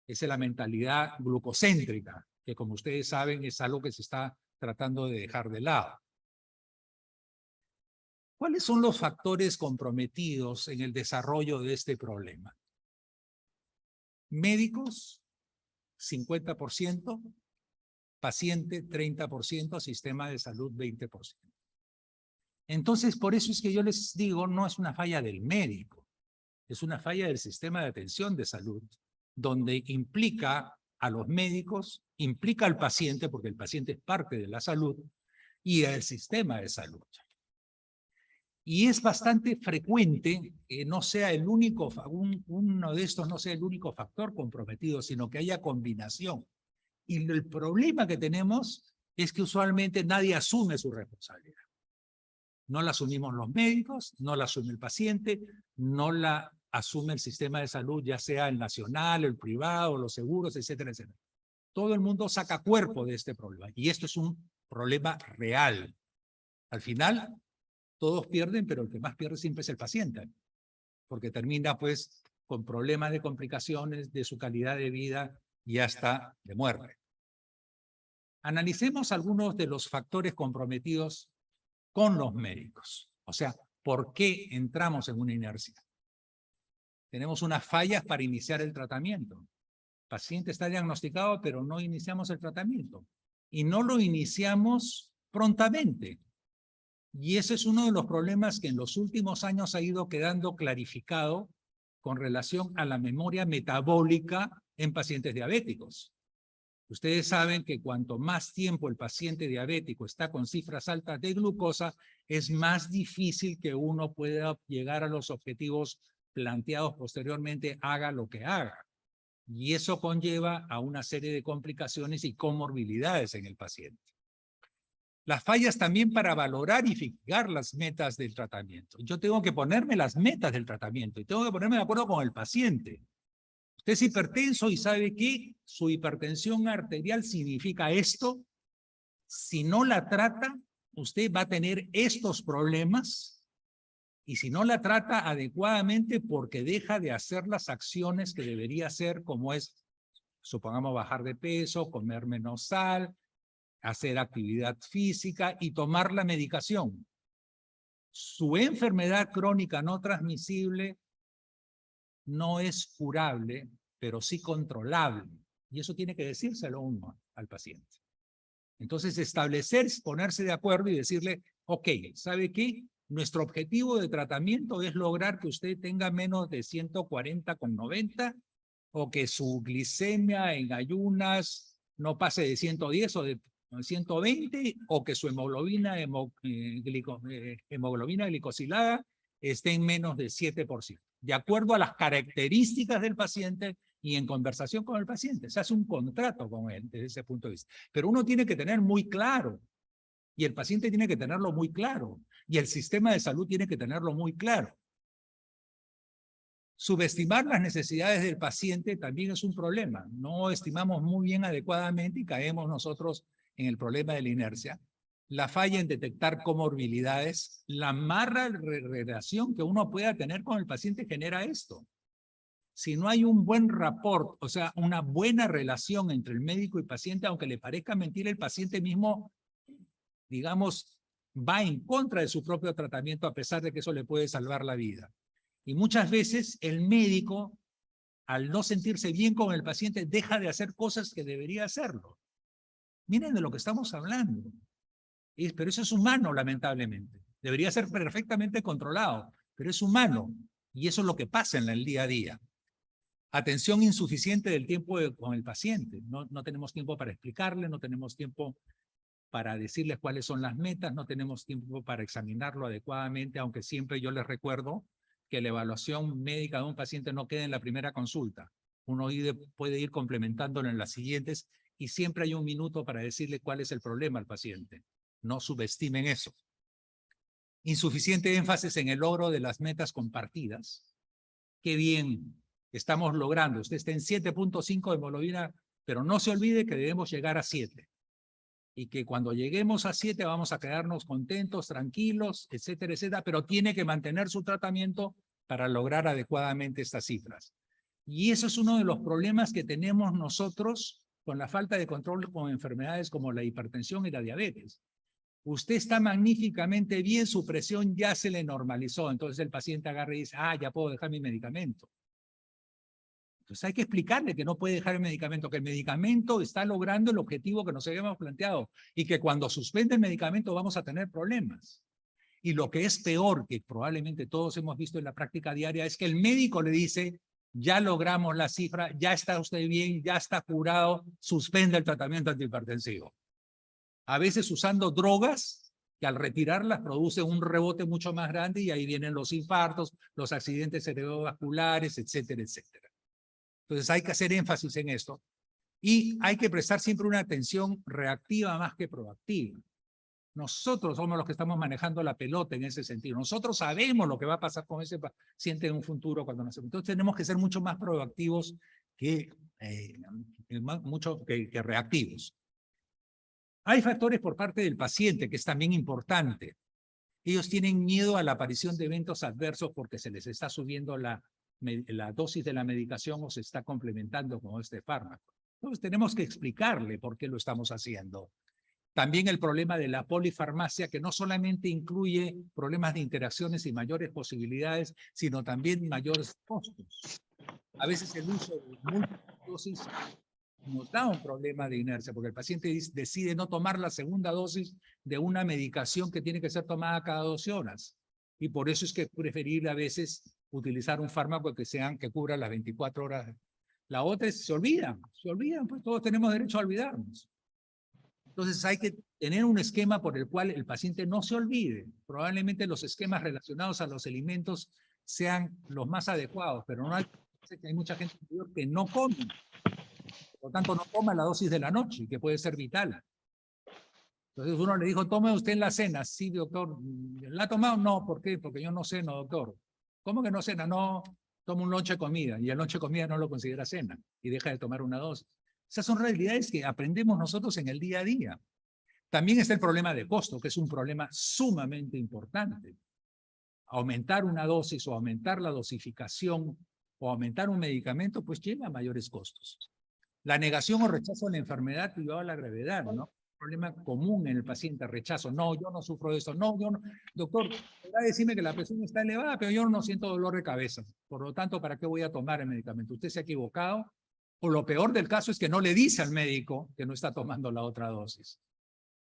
Esa es la mentalidad glucocéntrica, que como ustedes saben es algo que se está tratando de dejar de lado. ¿Cuáles son los factores comprometidos en el desarrollo de este problema? Médicos, 50%, paciente, 30%, sistema de salud, 20%. Entonces, por eso es que yo les digo, no es una falla del médico, es una falla del sistema de atención de salud, donde implica a los médicos, implica al paciente, porque el paciente es parte de la salud, y al sistema de salud. Y es bastante frecuente que no sea el único, uno de estos no sea el único factor comprometido, sino que haya combinación. Y el problema que tenemos es que usualmente nadie asume su responsabilidad. No la asumimos los médicos, no la asume el paciente, no la asume el sistema de salud, ya sea el nacional, el privado, los seguros, etcétera, etcétera. Todo el mundo saca cuerpo de este problema. Y esto es un problema real. Al final, todos pierden, pero el que más pierde siempre es el paciente, porque termina pues con problemas de complicaciones de su calidad de vida y hasta de muerte. Analicemos algunos de los factores comprometidos con los médicos. O sea, ¿por qué entramos en una inercia? Tenemos unas fallas para iniciar el tratamiento. El paciente está diagnosticado, pero no iniciamos el tratamiento. Y no lo iniciamos prontamente. Y ese es uno de los problemas que en los últimos años ha ido quedando clarificado con relación a la memoria metabólica en pacientes diabéticos. Ustedes saben que cuanto más tiempo el paciente diabético está con cifras altas de glucosa, es más difícil que uno pueda llegar a los objetivos planteados posteriormente, haga lo que haga. Y eso conlleva a una serie de complicaciones y comorbilidades en el paciente. Las fallas también para valorar y fijar las metas del tratamiento. Yo tengo que ponerme las metas del tratamiento y tengo que ponerme de acuerdo con el paciente. Usted es hipertenso y sabe que su hipertensión arterial significa esto. Si no la trata, usted va a tener estos problemas. Y si no la trata adecuadamente porque deja de hacer las acciones que debería hacer, como es, supongamos, bajar de peso, comer menos sal, hacer actividad física y tomar la medicación. Su enfermedad crónica no transmisible no es curable, pero sí controlable. Y eso tiene que decírselo uno al paciente. Entonces, ponerse de acuerdo y decirle, ok, ¿sabe qué? Nuestro objetivo de tratamiento es lograr que usted tenga menos de 140/90 o que su glicemia en ayunas no pase de 110 o de 120 o que su hemoglobina glicosilada esté en menos de 7%, de acuerdo a las características del paciente y en conversación con el paciente. Se hace un contrato con él desde ese punto de vista. Pero uno tiene que tener muy claro, y el paciente tiene que tenerlo muy claro, y el sistema de salud tiene que tenerlo muy claro. Subestimar las necesidades del paciente también es un problema. No estimamos muy bien adecuadamente y caemos nosotros en el problema de la inercia. La falla en detectar comorbilidades, la mala relación que uno pueda tener con el paciente genera esto. si no hay un buen rapport, o sea, una buena relación entre el médico y paciente, aunque le parezca mentira, el paciente mismo, digamos, va en contra de su propio tratamiento a pesar de que eso le puede salvar la vida. Y muchas veces el médico, al no sentirse bien con el paciente, deja de hacer cosas que debería hacerlo. Miren de lo que estamos hablando. Pero eso es humano, lamentablemente. Debería ser perfectamente controlado, pero es humano. Y eso es lo que pasa en el día a día. Atención insuficiente del tiempo con el paciente. No tenemos tiempo para explicarle, no tenemos tiempo para decirles cuáles son las metas, no tenemos tiempo para examinarlo adecuadamente, aunque siempre yo les recuerdo que la evaluación médica de un paciente no queda en la primera consulta. Uno puede ir complementándolo en las siguientes y siempre hay un minuto para decirle cuál es el problema al paciente. No subestimen eso. Insuficiente énfasis en el logro de las metas compartidas. Qué bien estamos logrando. Usted está en 7.5 de hemoglobina, pero no se olvide que debemos llegar a 7. Y que cuando lleguemos a 7 vamos a quedarnos contentos, tranquilos, etcétera, etcétera, pero tiene que mantener su tratamiento para lograr adecuadamente estas cifras. Y eso es uno de los problemas que tenemos nosotros con la falta de control con enfermedades como la hipertensión y la diabetes. Usted está magníficamente bien, su presión ya se le normalizó, entonces el paciente agarra y dice, ya puedo dejar mi medicamento. Entonces hay que explicarle que no puede dejar el medicamento, que el medicamento está logrando el objetivo que nos habíamos planteado y que cuando suspende el medicamento vamos a tener problemas. Y lo que es peor, que probablemente todos hemos visto en la práctica diaria, es que el médico le dice, ya logramos la cifra, ya está usted bien, ya está curado, suspende el tratamiento antihipertensivo. A veces usando drogas que al retirarlas produce un rebote mucho más grande y ahí vienen los infartos, los accidentes cerebrovasculares, etcétera, etcétera. Entonces hay que hacer énfasis en esto y hay que prestar siempre una atención reactiva más que proactiva. Nosotros somos los que estamos manejando la pelota en ese sentido. Nosotros sabemos lo que va a pasar con ese paciente en un futuro cuando nacemos. Entonces tenemos que ser mucho más proactivos que reactivos. Hay factores por parte del paciente que es también importante. Ellos tienen miedo a la aparición de eventos adversos porque se les está subiendo la dosis de la medicación o se está complementando con este fármaco. Entonces tenemos que explicarle por qué lo estamos haciendo. También el problema de la polifarmacia, que no solamente incluye problemas de interacciones y mayores posibilidades, sino también mayores costos. A veces el uso de múltiples dosis nos da un problema de inercia, porque el paciente decide no tomar la segunda dosis de una medicación que tiene que ser tomada cada 12 horas. Y por eso es que es preferible a veces utilizar un fármaco que cubra las 24 horas. La otra es, se olvidan, pues todos tenemos derecho a olvidarnos. Entonces hay que tener un esquema por el cual el paciente no se olvide. Probablemente los esquemas relacionados a los alimentos sean los más adecuados, pero no hay mucha gente que no come. Por lo tanto, no toma la dosis de la noche, que puede ser vital. Entonces uno le dijo, tome usted en la cena. Sí, doctor. ¿La ha tomado? No. ¿Por qué? Porque yo no ceno, doctor. ¿Cómo que no cena? No, toma un lonche de comida y el lonche de comida no lo considera cena y deja de tomar una dosis. Esas son realidades que aprendemos nosotros en el día a día. También está el problema de costo, que es un problema sumamente importante. Aumentar una dosis o aumentar la dosificación o aumentar un medicamento, pues lleva a mayores costos. La negación o rechazo a la enfermedad lleva a la gravedad, ¿no? Un problema común en el paciente, rechazo. No, yo no sufro de eso. No, yo no. Doctor, va a decirme que la presión está elevada, pero yo no siento dolor de cabeza. Por lo tanto, ¿para qué voy a tomar el medicamento? Usted se ha equivocado. O lo peor del caso es que no le dice al médico que no está tomando la otra dosis.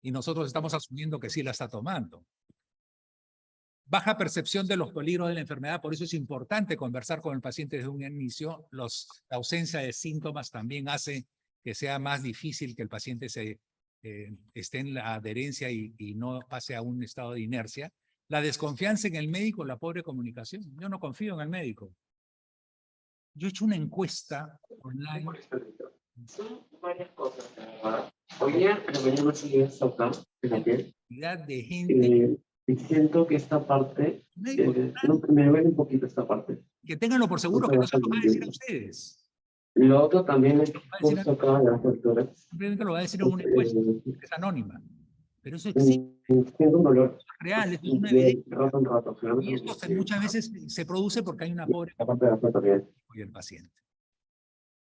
Y nosotros estamos asumiendo que sí la está tomando. Baja percepción de los peligros de la enfermedad, por eso es importante conversar con el paciente desde un inicio. La ausencia de síntomas también hace que sea más difícil que el paciente esté en la adherencia y no pase a un estado de inercia. La desconfianza en el médico, la pobre comunicación. Yo no confío en el médico. Yo he hecho una encuesta online. Son varias cosas. Hoy día, en la mañana sí es acá, en la piel. De gente. Y siento que esta parte, me duele un poquito esta parte. Que ténganlo por seguro que no se lo van a decir a ustedes. Lo otro también es justo acá en las facturas. Simplemente lo va a decir en una encuesta, que es anónima. Pero eso existe. Siento un dolor real, esto es una Bien, evidencia. rato en rato, claro. Y esto muchas veces se produce porque hay una pobre Aparte de la foto, bien. y el paciente.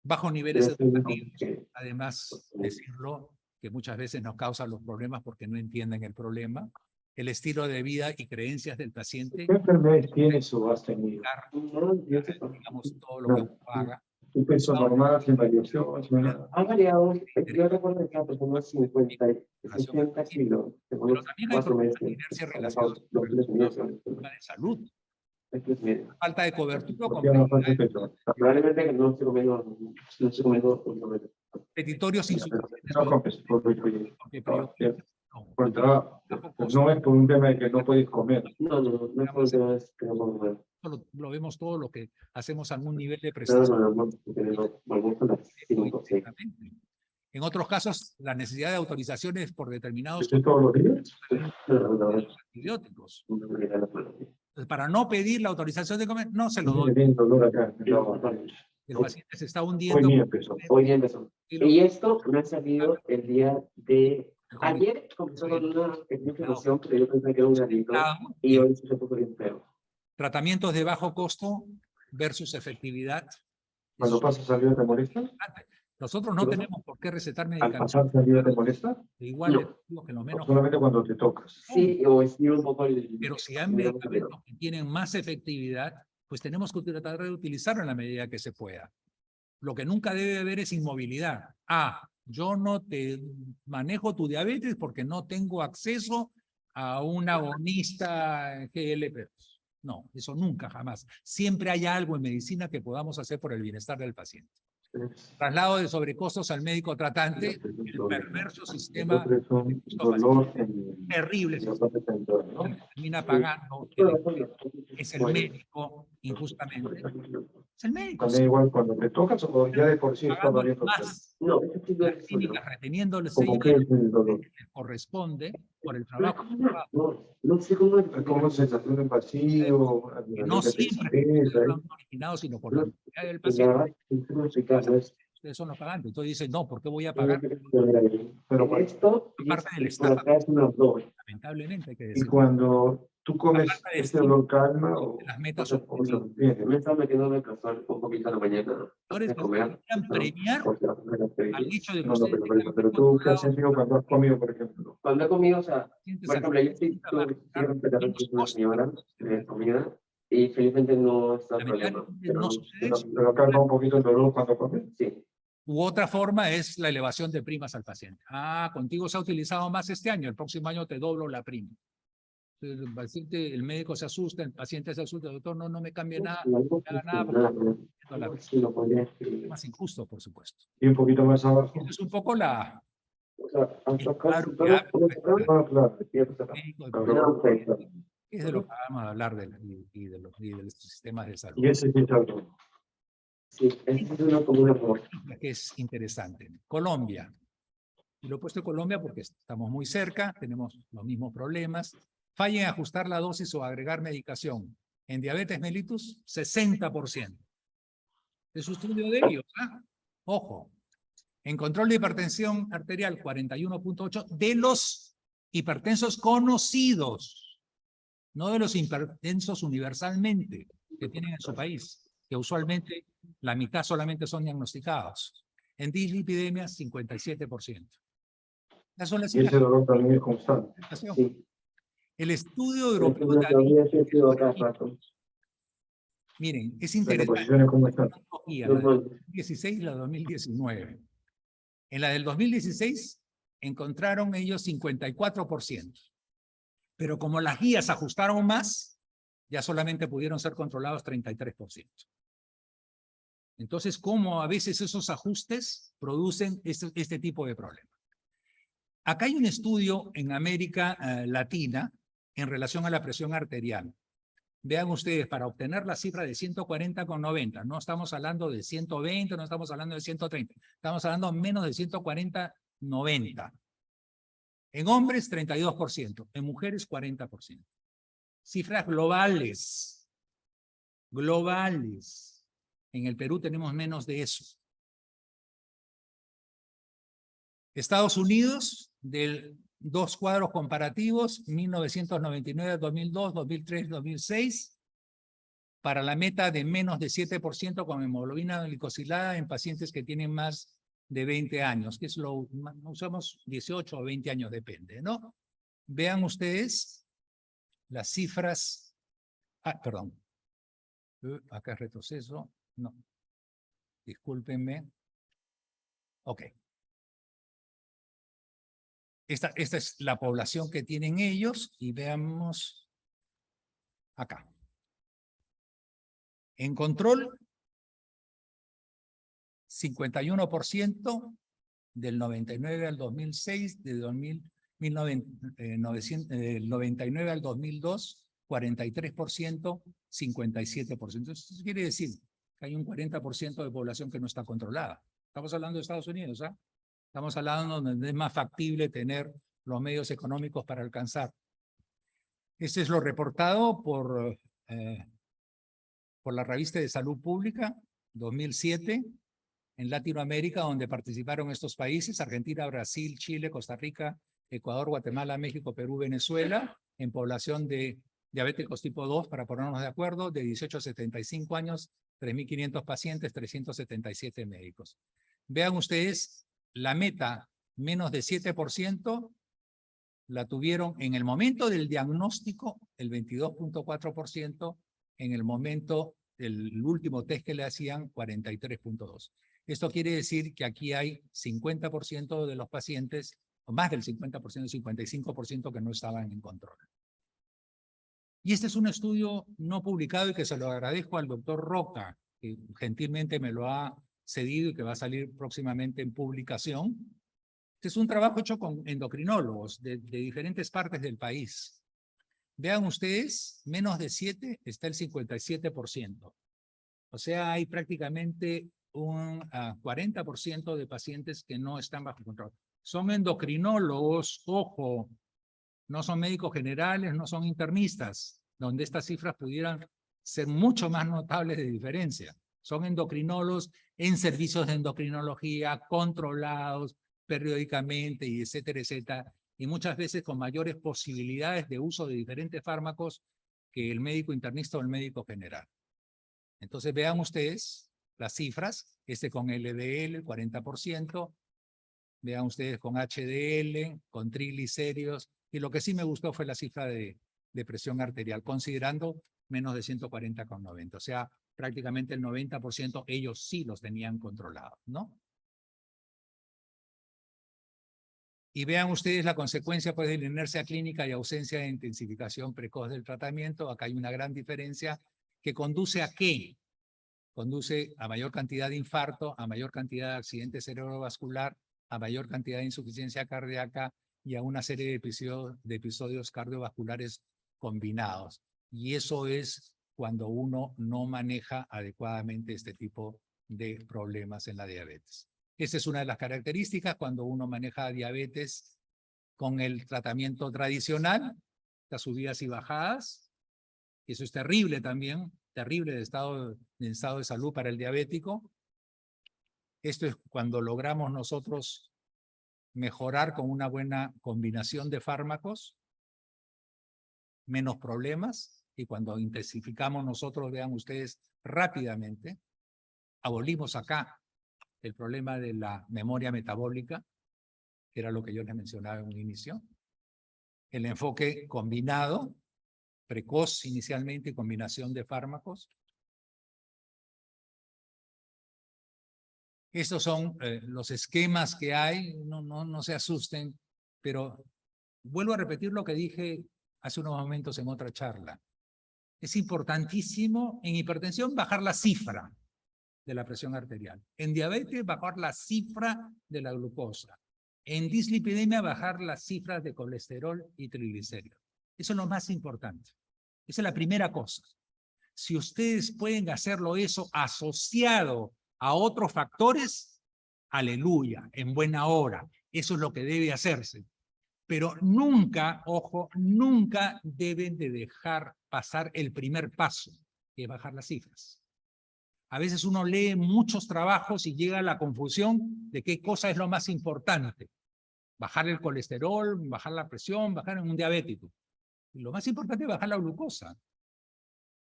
Bajos niveles Pero estoy educativos, que- además, decirlo, que muchas veces nos causan los problemas porque no entienden el problema. El estilo de vida y creencias del paciente, ¿Qué enfermedades tienes o has tenido? digamos, todo lo que uno haga. ¿Tu peso normal, sin variación? Ha variado, yo recuerdo que antes unos 50, 60 kilos, Pero unos también hay 4 problemas de meses. inercia relacionados con el problema de salud, falta de cobertura ¿Por con qué no falta peso? Probablemente no estoy comiendo, no estoy comiendo últimamente. petitorios insuficientes. No con peso, porque porque priorizan, no. por el trabajo. Pues no es por un tema de que no puedes comer. No, no, no fue un tema de que no puedo comer. Eso lo vemos todo lo que hacemos a algún nivel de No, prestación. no, no, porque no, almuerzo a las 5, 6. En otros casos, la necesidad de autorizaciones por determinados ¿Estoy todos los días? antibióticos. No, Entonces, para no pedir la autorización de comer, no se lo No doy. tiene dolor acá. El paciente se está Hoy hundiendo. ni empezó. Hoy día empezó. Y lo- Y esto me ha salido el día de... Ayer comenzó con una pequeña información, pero yo pensé que era un gatito. Y hoy se puso bien feo. Tratamientos de bajo costo versus efectividad. Cuando pasas salida te molesta. Nosotros no tenemos por qué recetar Al medicamentos. pasar salida te molesta. Igual No. les digo que lo O menos. solamente cuando te tocas. Sí, o estiro un poco el... Pero si hay medicamentos que tienen más efectividad, pues tenemos que tratar de utilizarlo en la medida que se pueda. Lo que nunca debe haber es inmovilidad. Yo no te manejo tu diabetes porque no tengo acceso a un agonista GLP. No, eso nunca, jamás. Siempre hay algo en medicina que podamos hacer por el bienestar del paciente. Traslado de sobrecostos al médico tratante, el perverso sistema Dolor terrible que termina pagando es el médico injustamente. Es el médico. También igual cuando te tocas o ya de por sí está Pagando valiendo. más No, este tipo las de... clínicas reteniéndole ¿Cómo que es el dolor? que les corresponde por el trabajo. No sé cómo... Es como sensación de vacío, Que no siempre tristeza, originado, sino por la necesidad del La paciente. verdad, es muy eficaz, ¿no? Ustedes son los pagantes. Entonces dicen, no, ¿por qué voy a pagar? pero En esto, y Aparte del por acá es una dos. Lamentablemente hay que y decir. cuando tú comes falta de este estímulo dolor calma o Las metas ¿cómo se mantiene? Me estaba metiendo el café un poquito a la mañana objetivos de comer. deberían premiar Porque al hecho de que No, no, ustedes pero tú, ¿qué has sentido cuando has comido, por ejemplo? cuando he comido, o sea, sientes por ejemplo, yo sí respetar una señora de comida y felizmente no está el problema. no sucede eso. Pero calma un poquito el dolor cuando comes. Sí, U otra forma es la elevación de primas al paciente. Contigo se ha utilizado más este año, el próximo año te doblo la prima. Entonces, el paciente, el médico se asusta, el paciente se asusta, doctor, no me cambie nada, no me haga nada, porque sí lo podría es escribir. más injusto, por supuesto. Y un poquito más abajo. Eso es un poco la O sea, hasta claro, casi ya, todo, Claro. médico de no, es de lo que vamos a hablar y de los sistemas de salud. Y ese sí es algo. sí, es uno como un error. Que es interesante. Colombia. Y lo he puesto Colombia porque estamos muy cerca, tenemos los mismos problemas. Falla en ajustar la dosis o agregar medicación. En diabetes mellitus, 60%. De su estudio de ellos. Ojo. En control de hipertensión arterial, 41.8 de los hipertensos conocidos, no de los hipertensos universalmente que tienen en su país, que usualmente la mitad solamente son diagnosticados. En dislipidemia, 57%. Esas son las Y ese cifras. dolor también es constante. Sí, El estudio es europeo una de teoría que he sido acá rato. miren, es Las interesante. posiciones como están. La del 2016 y la del 2019. En la del 2016 encontraron ellos 54%. Pero como las guías ajustaron más, ya solamente pudieron ser controlados 33%. Entonces, ¿cómo a veces esos ajustes producen este tipo de problemas? Acá hay un estudio en América Latina en relación a la presión arterial. Vean ustedes, para obtener la cifra de 140,90, no estamos hablando de 120, no estamos hablando de 130, estamos hablando menos de 140,90. En hombres, 32%, en mujeres, 40%. Cifras globales. Globales. En el Perú tenemos menos de eso. Estados Unidos, del dos cuadros comparativos, 1999 al 2002, 2003, 2006, para la meta de menos de 7% con hemoglobina glicosilada en pacientes que tienen más de 20 años, que es lo usamos 18 o 20 años, depende, ¿no? Vean ustedes las cifras. Perdón. Acá es retroceso. No. Discúlpenme. Ok. Esta es la población que tienen ellos y veamos acá. En control, 51% del 99 al 2006, del 99 al 2002, 43%, 57%. Eso quiere decir que hay un 40% de población que no está controlada. Estamos hablando de Estados Unidos, ¿ah? Estamos hablando donde es más factible tener los medios económicos para alcanzar. Este es lo reportado por la revista de Salud Pública, 2007, en Latinoamérica, donde participaron estos países: Argentina, Brasil, Chile, Costa Rica, Ecuador, Guatemala, México, Perú, Venezuela, en población de diabéticos tipo 2, para ponernos de acuerdo, de 18 a 75 años, 3.500 pacientes, 377 médicos. Vean ustedes, la meta, menos de 7%, la tuvieron en el momento del diagnóstico, el 22.4%, en el momento del último test que le hacían, 43.2%. Esto quiere decir que aquí hay 50% de los pacientes, o más del 50%, 55% que no estaban en control. Y este es un estudio no publicado y que se lo agradezco al doctor Roca, que gentilmente me lo ha cedido y que va a salir próximamente en publicación. Este es un trabajo hecho con endocrinólogos de diferentes partes del país. Vean ustedes, menos de 7 está el 57%. O sea, hay prácticamente un 40% de pacientes que no están bajo control. Son endocrinólogos, ojo, no son médicos generales, no son internistas, donde estas cifras pudieran ser mucho más notables de diferencia. Son endocrinólogos en servicios de endocrinología, controlados periódicamente, y etcétera, etcétera, y muchas veces con mayores posibilidades de uso de diferentes fármacos que el médico internista o el médico general. Entonces vean ustedes las cifras, con LDL, 40%, vean ustedes con HDL, con triglicéridos, y lo que sí me gustó fue la cifra de presión arterial, considerando menos de 140,90. O sea, prácticamente el 90% ellos sí los tenían controlados, ¿no? Y vean ustedes la consecuencia, pues, de la inercia clínica y ausencia de intensificación precoz del tratamiento. Acá hay una gran diferencia que conduce ¿a qué? Conduce a mayor cantidad de infarto, a mayor cantidad de accidente cerebrovascular, a mayor cantidad de insuficiencia cardíaca y a una serie de episodios cardiovasculares combinados. Y eso es cuando uno no maneja adecuadamente este tipo de problemas en la diabetes. Esa es una de las características cuando uno maneja diabetes con el tratamiento tradicional, las subidas y bajadas. Eso es terrible también, terrible de estado de salud para el diabético. Esto es cuando logramos nosotros mejorar con una buena combinación de fármacos, menos problemas, y cuando intensificamos nosotros, vean ustedes, rápidamente, abolimos acá el problema de la memoria metabólica, que era lo que yo les mencionaba en un inicio. El enfoque combinado, precoz inicialmente y combinación de fármacos. Estos son los esquemas que hay, no se asusten, pero vuelvo a repetir lo que dije hace unos momentos en otra charla. Es importantísimo en hipertensión bajar la cifra de la presión arterial. En diabetes, bajar la cifra de la glucosa. En dislipidemia, bajar las cifras de colesterol y triglicéridos. Eso es lo más importante. Esa es la primera cosa. Si ustedes pueden hacerlo eso asociado a otros factores, aleluya, en buena hora. Eso es lo que debe hacerse. Pero nunca, ojo, nunca deben de dejar pasar el primer paso, que es bajar las cifras. A veces uno lee muchos trabajos y llega a la confusión de qué cosa es lo más importante. bajar el colesterol, bajar la presión, bajar en un diabético. Y lo más importante es bajar la glucosa.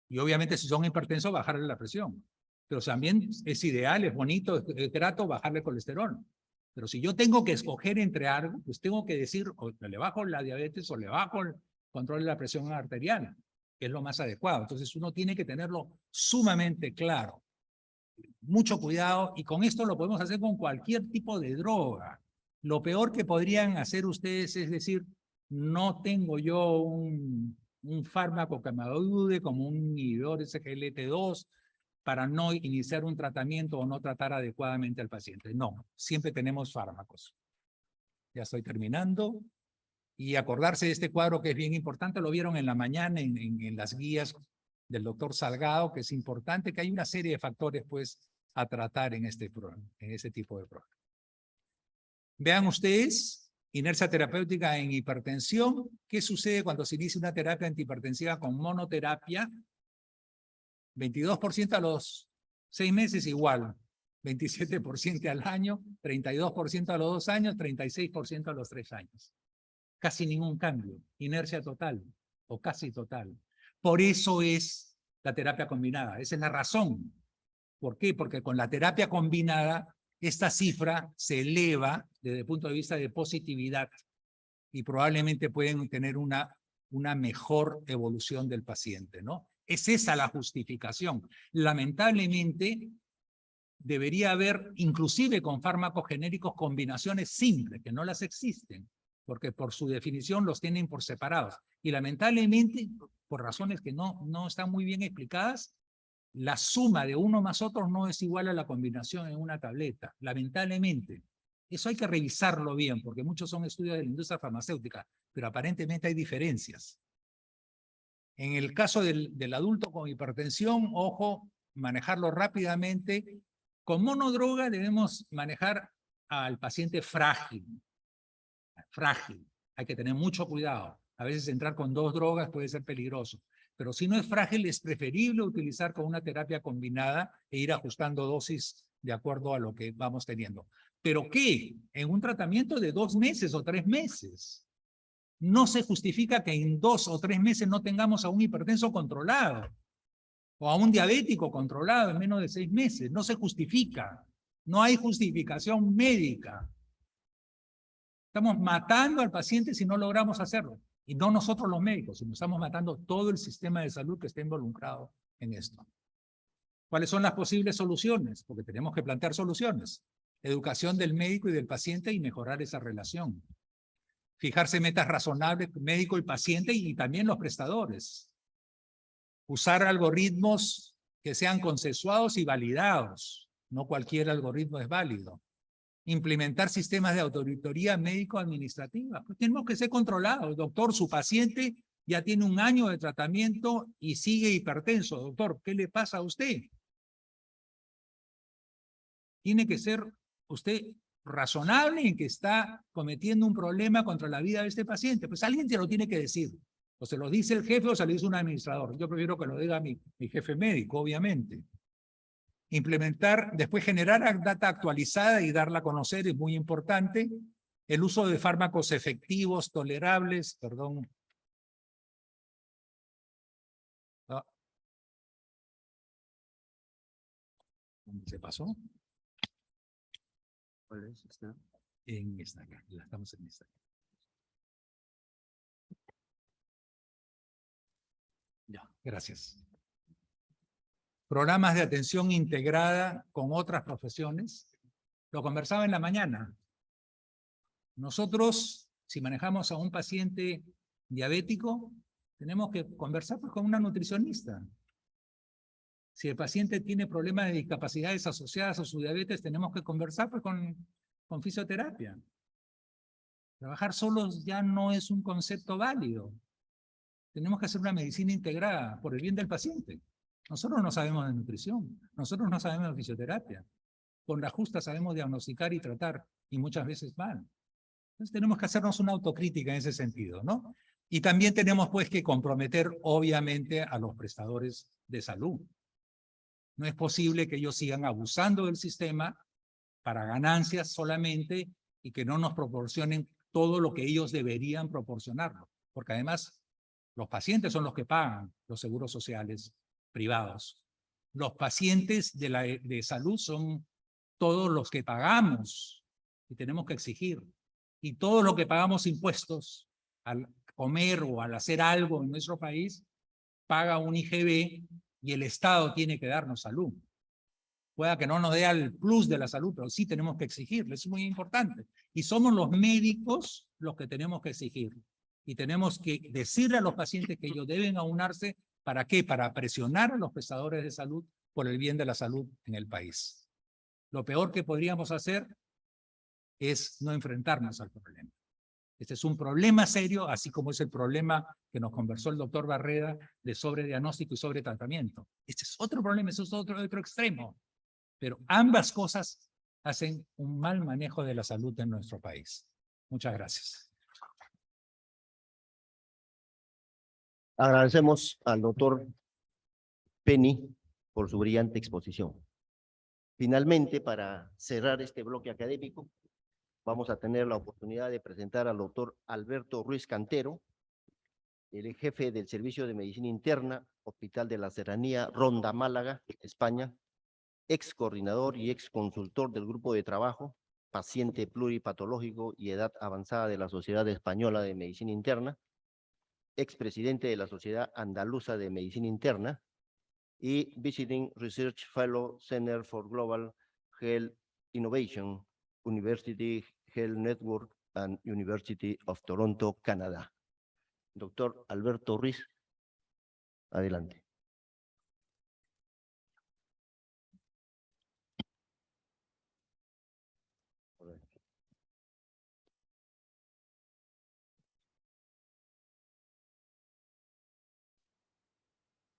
Y obviamente si son hipertensos, bajarle la presión. Pero también es ideal, es bonito, es grato bajarle el colesterol. Pero si yo tengo que escoger entre algo, pues tengo que decir, o le bajo la diabetes o le bajo el control de la presión arterial, que es lo más adecuado. Entonces uno tiene que tenerlo sumamente claro. Mucho cuidado, y con esto lo podemos hacer con cualquier tipo de droga. Lo peor que podrían hacer ustedes es decir, no tengo yo un fármaco que me ayude como un inhibidor SGLT2 para no iniciar un tratamiento o no tratar adecuadamente al paciente. No, siempre tenemos fármacos. Ya estoy terminando. Y acordarse de este cuadro que es bien importante, lo vieron en la mañana en las guías del doctor Salgado, que es importante, que hay una serie de factores pues a tratar en este tipo de programa. Vean ustedes, inercia terapéutica en hipertensión. ¿Qué sucede cuando se inicia una terapia antihipertensiva con monoterapia? 22% a los 6 meses igual, 27% al año, 32% a los 2 años, 36% a los 3 años. Casi ningún cambio, inercia total o casi total. Por eso es la terapia combinada, esa es la razón. ¿Por qué? Porque con la terapia combinada esta cifra se eleva desde el punto de vista de positividad y probablemente pueden tener una mejor evolución del paciente, ¿no? Es esa la justificación. Lamentablemente, debería haber, inclusive con fármacos genéricos, combinaciones simples, que no las existen, porque por su definición los tienen por separados. Y lamentablemente, por razones que no están muy bien explicadas, la suma de uno más otro no es igual a la combinación en una tableta, lamentablemente. Eso hay que revisarlo bien, porque muchos son estudios de la industria farmacéutica, pero aparentemente hay diferencias. En el caso del adulto con hipertensión, ojo, manejarlo rápidamente. Con monodroga debemos manejar al paciente frágil. Frágil. Hay que tener mucho cuidado. A veces entrar con 2 drogas puede ser peligroso. Pero si no es frágil, es preferible utilizar con una terapia combinada e ir ajustando dosis de acuerdo a lo que vamos teniendo. ¿Pero qué? En un tratamiento de 2 meses o 3 meses. No se justifica que en 2 o 3 meses no tengamos a un hipertenso controlado o a un diabético controlado en menos de 6 meses. No se justifica. No hay justificación médica. Estamos matando al paciente si no logramos hacerlo. Y no nosotros los médicos, sino estamos matando todo el sistema de salud que está involucrado en esto. ¿Cuáles son las posibles soluciones? Porque tenemos que plantear soluciones. Educación del médico y del paciente y mejorar esa relación. Fijarse metas razonables, médico y paciente y también los prestadores. Usar algoritmos que sean consensuados y validados. No cualquier algoritmo es válido. Implementar sistemas de auditoría médico-administrativa. Pues tenemos que ser controlados. Doctor, su paciente ya tiene 1 año de tratamiento y sigue hipertenso. Doctor, ¿qué le pasa a usted? Tiene que ser usted razonable en que está cometiendo un problema contra la vida de este paciente. Pues alguien te lo tiene que decir. O se lo dice el jefe o se lo dice un administrador. Yo prefiero que lo diga mi jefe médico, obviamente. Implementar, después generar data actualizada y darla a conocer es muy importante. El uso de fármacos efectivos, tolerables, perdón. ¿Dónde se pasó? ¿Cuál es esta? En esta acá, estamos en esta. Ya, gracias. Programas de atención integrada con otras profesiones. Lo conversaba en la mañana. Nosotros, si manejamos a un paciente diabético, tenemos que conversar pues, con una nutricionista. Si el paciente tiene problemas de discapacidades asociadas a su diabetes, tenemos que conversar pues, con fisioterapia. Trabajar solos ya no es un concepto válido. Tenemos que hacer una medicina integrada por el bien del paciente. Nosotros no sabemos de nutrición, nosotros no sabemos de fisioterapia. Con la justa sabemos diagnosticar y tratar, y muchas veces mal. Entonces tenemos que hacernos una autocrítica en ese sentido, ¿no? Y también tenemos pues que comprometer obviamente a los prestadores de salud. No es posible que ellos sigan abusando del sistema para ganancias solamente y que no nos proporcionen todo lo que ellos deberían proporcionarnos. Porque además, los pacientes son los que pagan los seguros sociales privados. Los pacientes de salud son todos los que pagamos y tenemos que exigir. Y todo lo que pagamos impuestos al comer o al hacer algo en nuestro país, paga un IGB y el Estado tiene que darnos salud. Pueda que no nos dé el plus de la salud, pero sí tenemos que exigirle, es muy importante. Y somos los médicos los que tenemos que exigir. Y tenemos que decirle a los pacientes que ellos deben aunarse, ¿para qué? Para presionar a los prestadores de salud por el bien de la salud en el país. Lo peor que podríamos hacer es no enfrentarnos al problema. Este es un problema serio, así como es el problema que nos conversó el doctor Barreda de sobrediagnóstico y sobretratamiento. Este es otro problema, este es otro extremo. Pero ambas cosas hacen un mal manejo de la salud en nuestro país. Muchas gracias. Agradecemos al doctor Penny por su brillante exposición. Finalmente, para cerrar este bloque académico, vamos a tener la oportunidad de presentar al doctor Alberto Ruiz Cantero, el jefe del Servicio de Medicina Interna, Hospital de la Serranía, Ronda Málaga, España, ex coordinador y ex consultor del grupo de trabajo, paciente pluripatológico y edad avanzada de la Sociedad Española de Medicina Interna, ex presidente de la Sociedad Andaluza de Medicina Interna y Visiting Research Fellow Center for Global Health Innovation, University Health Network and University of Toronto, Canadá. Doctor Alberto Ruiz, adelante.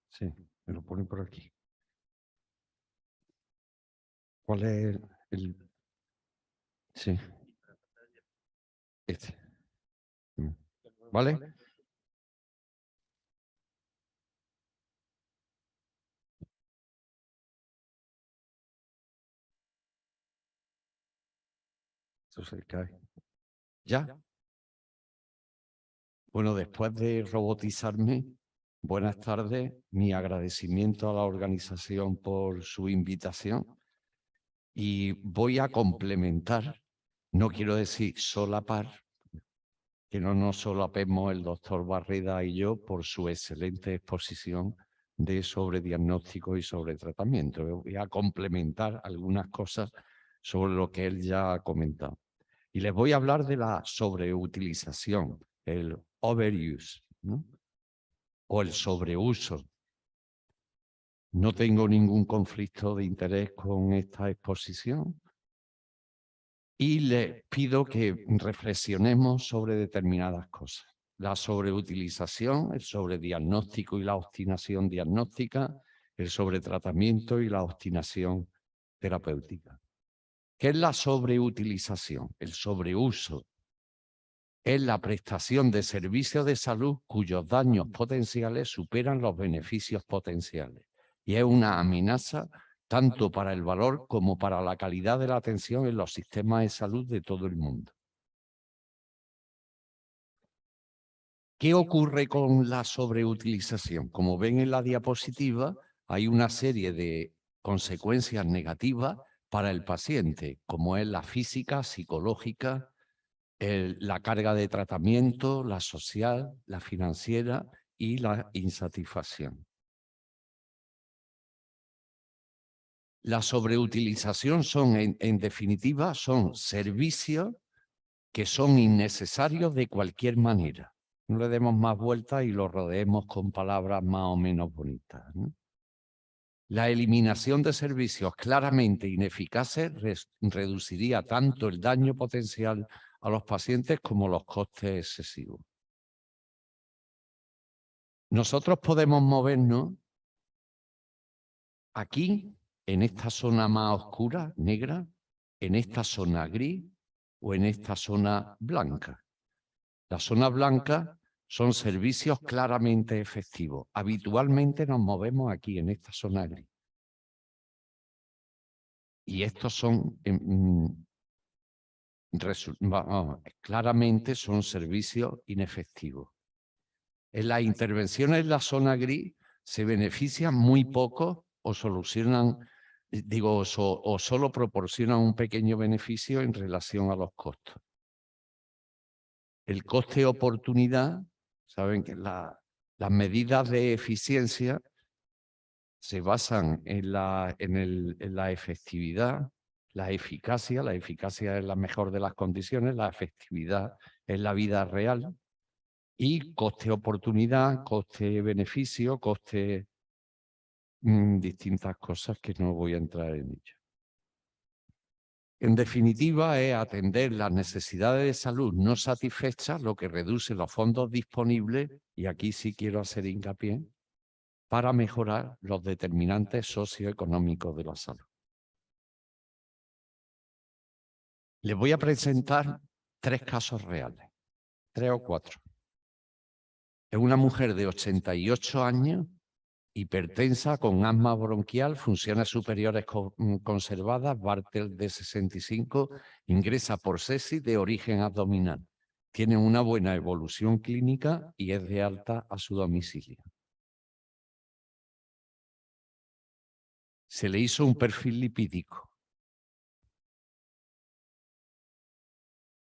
Sí, me lo ponen por aquí. ¿Cuál es el? Sí. Este. ¿Vale? Eso se cae. ¿Ya? Bueno, después de robotizarme, buenas tardes. Mi agradecimiento a la organización por su invitación. Y voy a complementar, no quiero decir solapar, que no nos solapemos el doctor Barreda y yo por su excelente exposición de sobrediagnóstico y sobretratamiento. Voy a complementar algunas cosas sobre lo que él ya ha comentado. Y les voy a hablar de la sobreutilización, el overuse, ¿no? O el sobreuso. No tengo ningún conflicto de interés con esta exposición y les pido que reflexionemos sobre determinadas cosas. La sobreutilización, el sobrediagnóstico y la obstinación diagnóstica, el sobretratamiento y la obstinación terapéutica. ¿Qué es la sobreutilización? El sobreuso es la prestación de servicios de salud cuyos daños potenciales superan los beneficios potenciales. Y es una amenaza tanto para el valor como para la calidad de la atención en los sistemas de salud de todo el mundo. ¿Qué ocurre con la sobreutilización? Como ven en la diapositiva, hay una serie de consecuencias negativas para el paciente, como es la física, psicológica, la carga de tratamiento, la social, la financiera y la insatisfacción. La sobreutilización son, en definitiva, son servicios que son innecesarios de cualquier manera. No le demos más vueltas y lo rodeemos con palabras más o menos bonitas, ¿no? La eliminación de servicios claramente ineficaces reduciría tanto el daño potencial a los pacientes como los costes excesivos. Nosotros podemos movernos aquí, en esta zona más oscura, negra, en esta zona gris o en esta zona blanca. La zona blanca son servicios claramente efectivos. Habitualmente nos movemos aquí, en esta zona gris. Y estos son claramente son servicios inefectivos. En las intervenciones en la zona gris se benefician muy poco o solucionan, o solo proporcionan un pequeño beneficio en relación a los costos. El coste-oportunidad, saben que las medidas de eficiencia se basan en la efectividad, la eficacia. La eficacia es la mejor de las condiciones, la efectividad es la vida real. Y coste-oportunidad, coste-beneficio, distintas cosas que no voy a entrar en ello. En definitiva, es atender las necesidades de salud no satisfechas, lo que reduce los fondos disponibles, y aquí sí quiero hacer hincapié, para mejorar los determinantes socioeconómicos de la salud. Les voy a presentar 3 casos reales, 3 o 4. Es una mujer de 88 años, hipertensa, con asma bronquial, funciones superiores conservadas, Bartel de 65, ingresa por sepsis de origen abdominal. Tiene una buena evolución clínica y es de alta a su domicilio. Se le hizo un perfil lipídico.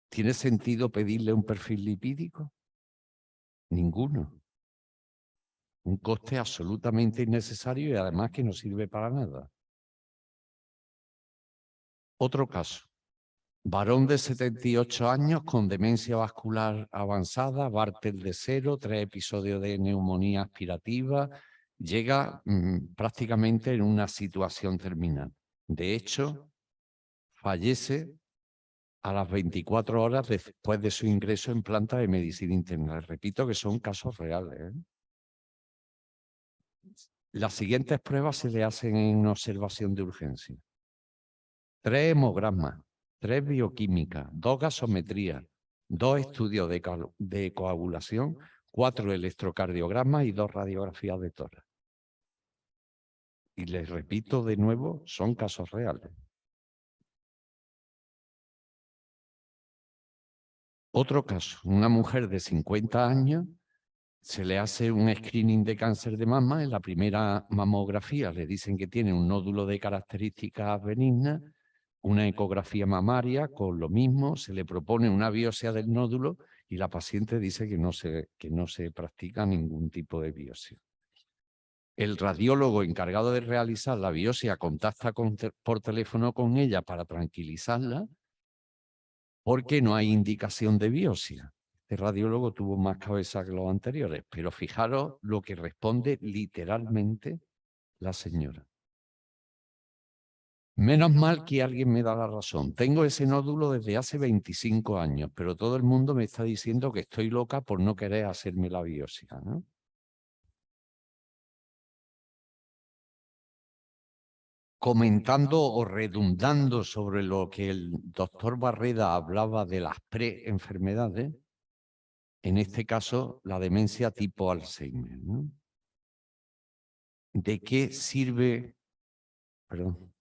¿Tiene sentido pedirle un perfil lipídico? Ninguno. Un coste absolutamente innecesario y además que no sirve para nada. Otro caso. Varón de 78 años con demencia vascular avanzada, Bartel de 0, 3 episodios de neumonía aspirativa, llega prácticamente en una situación terminal. De hecho, fallece a las 24 horas después de su ingreso en planta de medicina interna. Les repito que son casos reales, ¿eh? Las siguientes pruebas se le hacen en observación de urgencia. 3 hemogramas, 3 bioquímicas, 2 gasometrías, 2 estudios de coagulación, 4 electrocardiogramas y 2 radiografías de tórax. Y les repito de nuevo, son casos reales. Otro caso, una mujer de 50 años, se le hace un screening de cáncer de mama. En la primera mamografía le dicen que tiene un nódulo de características benignas, una ecografía mamaria con lo mismo, se le propone una biopsia del nódulo y la paciente dice que no se practica ningún tipo de biopsia. El radiólogo encargado de realizar la biopsia contacta por teléfono con ella para tranquilizarla porque no hay indicación de biopsia. Este radiólogo tuvo más cabeza que los anteriores, pero fijaros lo que responde literalmente la señora. Menos mal que alguien me da la razón. Tengo ese nódulo desde hace 25 años, pero todo el mundo me está diciendo que estoy loca por no querer hacerme la biopsia, ¿no? Comentando o redundando sobre lo que el doctor Barreda hablaba de las preenfermedades, en este caso la demencia tipo Alzheimer, ¿no? ¿De qué sirve? Perdón.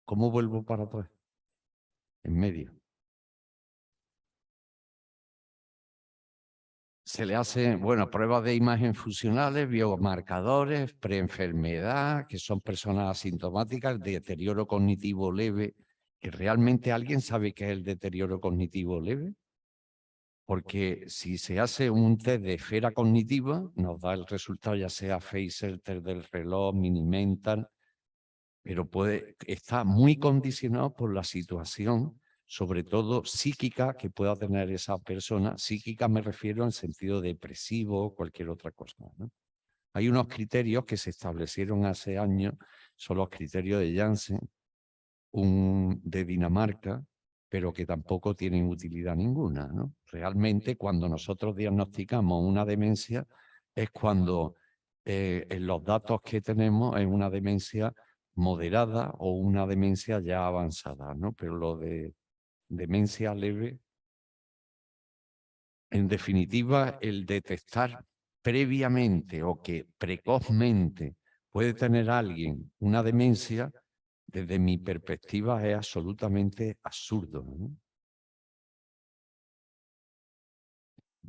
¿Cómo vuelvo para atrás? En medio. Se le hace, bueno, pruebas de imagen funcionales, biomarcadores, preenfermedad, que son personas asintomáticas, deterioro cognitivo leve, que realmente alguien sabe qué es el deterioro cognitivo leve. Porque si se hace un test de esfera cognitiva, nos da el resultado ya sea Phaser, test del reloj, Mini-Mental, pero está muy condicionado por la situación, sobre todo psíquica, que pueda tener esa persona. Psíquica me refiero en sentido depresivo o cualquier otra cosa, ¿no? Hay unos criterios que se establecieron hace años, son los criterios de Janssen, de Dinamarca, pero que tampoco tienen utilidad ninguna, ¿no? Realmente, cuando nosotros diagnosticamos una demencia, es cuando en los datos que tenemos es una demencia moderada o una demencia ya avanzada, ¿no? Pero lo de demencia leve, en definitiva, el detectar previamente o que precozmente puede tener alguien una demencia, desde mi perspectiva es absolutamente absurdo, ¿no?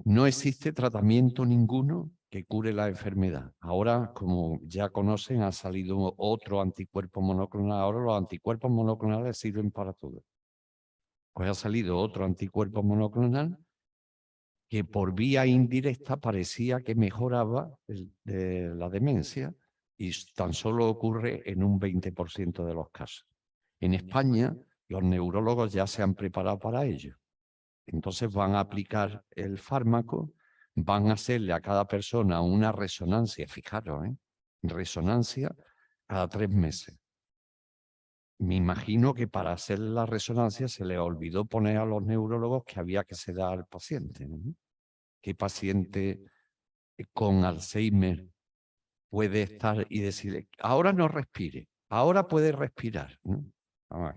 No existe tratamiento ninguno que cure la enfermedad. Ahora, como ya conocen, ha salido otro anticuerpo monoclonal. Ahora los anticuerpos monoclonales sirven para todo. Pues ha salido otro anticuerpo monoclonal que por vía indirecta parecía que mejoraba la demencia y tan solo ocurre en un 20% de los casos. En España, los neurólogos ya se han preparado para ello. Entonces van a aplicar el fármaco, van a hacerle a cada persona una resonancia, fijaros, resonancia cada 3 meses. Me imagino que para hacer la resonancia se les olvidó poner a los neurólogos que había que sedar al paciente, ¿no? ¿Qué paciente con Alzheimer puede estar y decir, ahora no respire, ahora puede respirar, ¿no?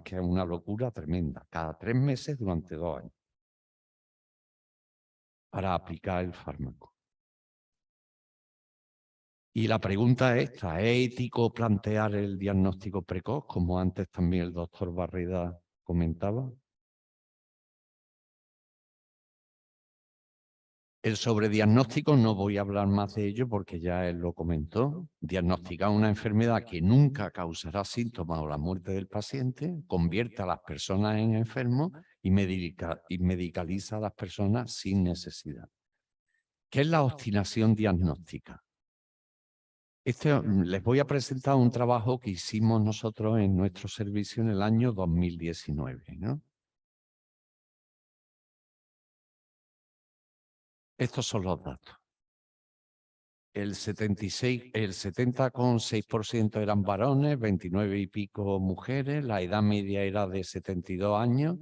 Que es una locura tremenda, cada 3 meses durante 2 años, para aplicar el fármaco. Y la pregunta es esta, ¿es ético plantear el diagnóstico precoz, como antes también el doctor Barreda comentaba? El sobrediagnóstico no voy a hablar más de ello porque ya él lo comentó. Diagnosticar una enfermedad que nunca causará síntomas o la muerte del paciente, convierte a las personas en enfermos y medicaliza a las personas sin necesidad. ¿Qué es la obstinación diagnóstica? Les voy a presentar un trabajo que hicimos nosotros en nuestro servicio en el año 2019, ¿no? Estos son los datos. El 70,6% eran varones, 29 y pico mujeres, la edad media era de 72 años.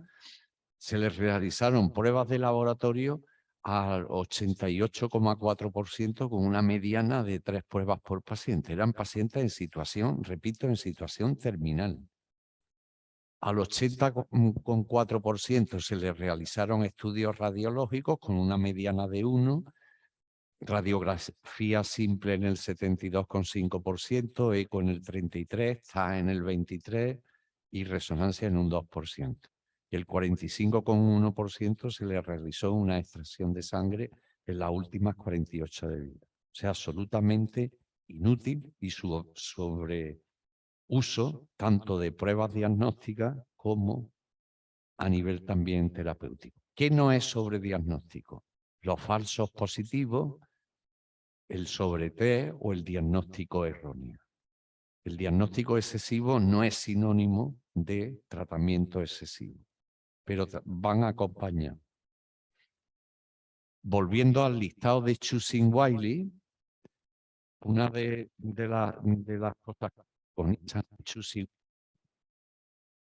Se les realizaron pruebas de laboratorio al 88,4% con una mediana de 3 pruebas por paciente. Eran pacientes en situación, repito, en situación terminal. Al 80,4% se les realizaron estudios radiológicos con una mediana de 1, radiografía simple en el 72,5%, eco en el 33%, TAC en el 23% y resonancia en un 2%. Y el 45,1% se le realizó una extracción de sangre en las últimas 48 de vida. O sea, absolutamente inútil y su sobreuso tanto de pruebas diagnósticas como a nivel también terapéutico. ¿Qué no es sobrediagnóstico? Los falsos positivos, el sobretest o el diagnóstico erróneo. El diagnóstico excesivo no es sinónimo de tratamiento excesivo, pero van acompañados. Volviendo al listado de Choosing Wisely, una de las cosas con Choosing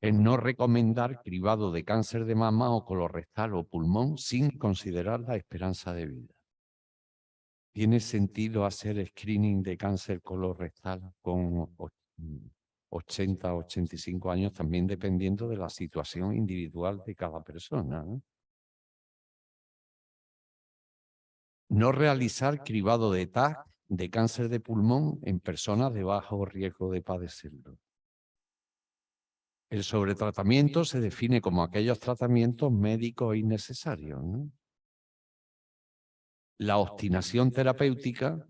es no recomendar cribado de cáncer de mama o colorectal o pulmón sin considerar la esperanza de vida. ¿Tiene sentido hacer screening de cáncer colorectal con 80 o 85 años, también dependiendo de la situación individual de cada persona, ¿no? No realizar cribado de TAC de cáncer de pulmón en personas de bajo riesgo de padecerlo. El sobretratamiento se define como aquellos tratamientos médicos innecesarios, ¿no? La obstinación terapéutica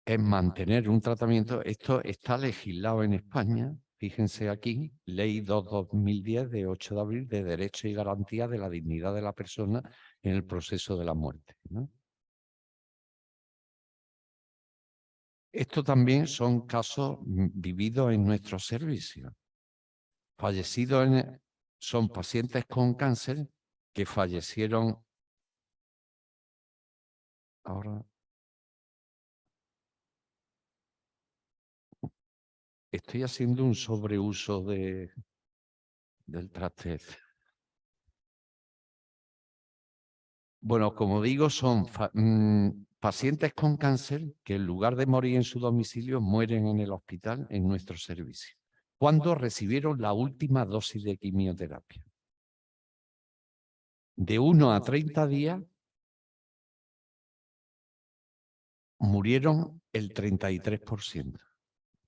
es mantener un tratamiento. Esto está legislado en España. Fíjense aquí, Ley 2/2010 de 8 de abril de Derecho y Garantía de la Dignidad de la Persona en el proceso de la muerte, ¿no? Esto también son casos vividos en nuestros servicios. Fallecidos son pacientes con cáncer que fallecieron. Ahora estoy haciendo un sobreuso del traste. Bueno, como digo, son pacientes con cáncer que en lugar de morir en su domicilio mueren en el hospital en nuestro servicio. ¿Cuándo recibieron la última dosis de quimioterapia? De 1 a 30 días murieron el 33%,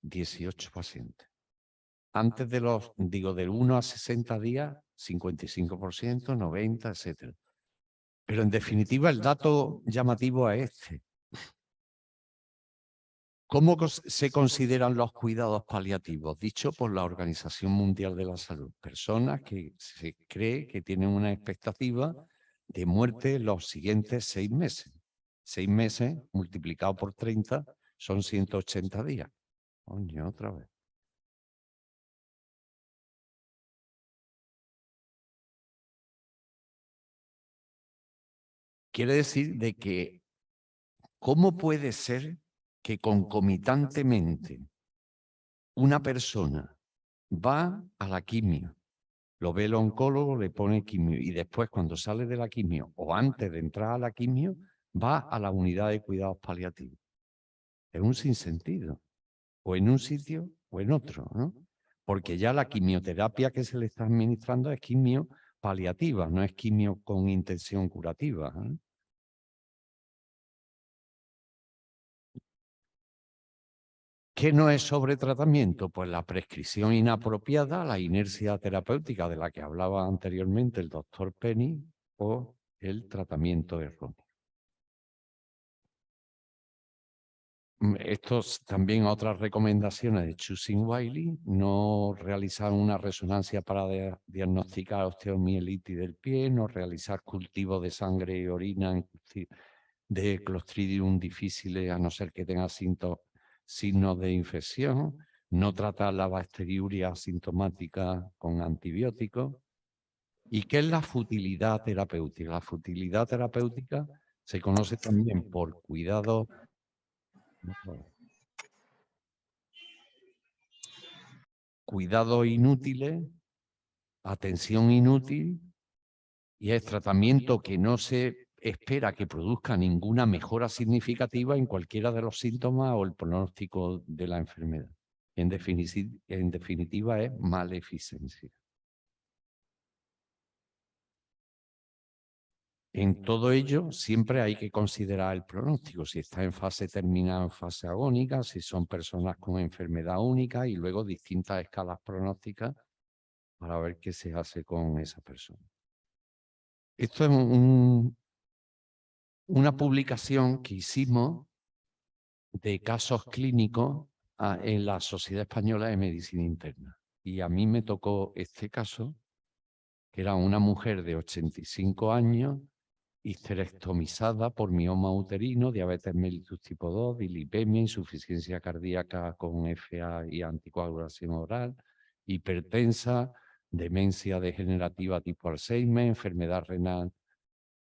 18 pacientes. Antes de del 1 a 60 días, 55%, 90%, etc. Pero en definitiva el dato llamativo es este. ¿Cómo se consideran los cuidados paliativos? Dicho por la Organización Mundial de la Salud. Personas que se cree que tienen una expectativa de muerte en los siguientes 6 meses. 6 meses multiplicado por 30 son 180 días. Coño, otra vez. Quiere decir de que ¿cómo puede ser que concomitantemente una persona va a la quimio, lo ve el oncólogo, le pone quimio y después cuando sale de la quimio o antes de entrar a la quimio va a la unidad de cuidados paliativos? Es un sinsentido, o en un sitio o en otro, ¿no? Porque ya la quimioterapia que se le está administrando es quimio paliativa, no es quimio con intención curativa, ¿eh? ¿Qué no es sobretratamiento? Pues la prescripción inapropiada, la inercia terapéutica de la que hablaba anteriormente el doctor Penny o el tratamiento erróneo. Estos también otras recomendaciones de Choosing-Wiley: no realizar una resonancia para diagnosticar osteomielitis del pie, no realizar cultivo de sangre y orina de Clostridium difficile a no ser que tenga signos de infección, no tratar la bacteriuria asintomática con antibióticos. ¿Y qué es la futilidad terapéutica? La futilidad terapéutica se conoce también por cuidados inútiles, atención inútil, y es tratamiento que no se espera que produzca ninguna mejora significativa en cualquiera de los síntomas o el pronóstico de la enfermedad. En definitiva es maleficencia. En todo ello siempre hay que considerar el pronóstico, si está en fase terminal, en fase agónica, si son personas con enfermedad única y luego distintas escalas pronósticas para ver qué se hace con esa persona. Esto es una publicación que hicimos de casos clínicos en la Sociedad Española de Medicina Interna. Y a mí me tocó este caso, que era una mujer de 85 años, histerectomizada por mioma uterino, diabetes mellitus tipo 2, dilipemia, insuficiencia cardíaca con FA y anticoagulación oral, hipertensa, demencia degenerativa tipo Alzheimer, enfermedad renal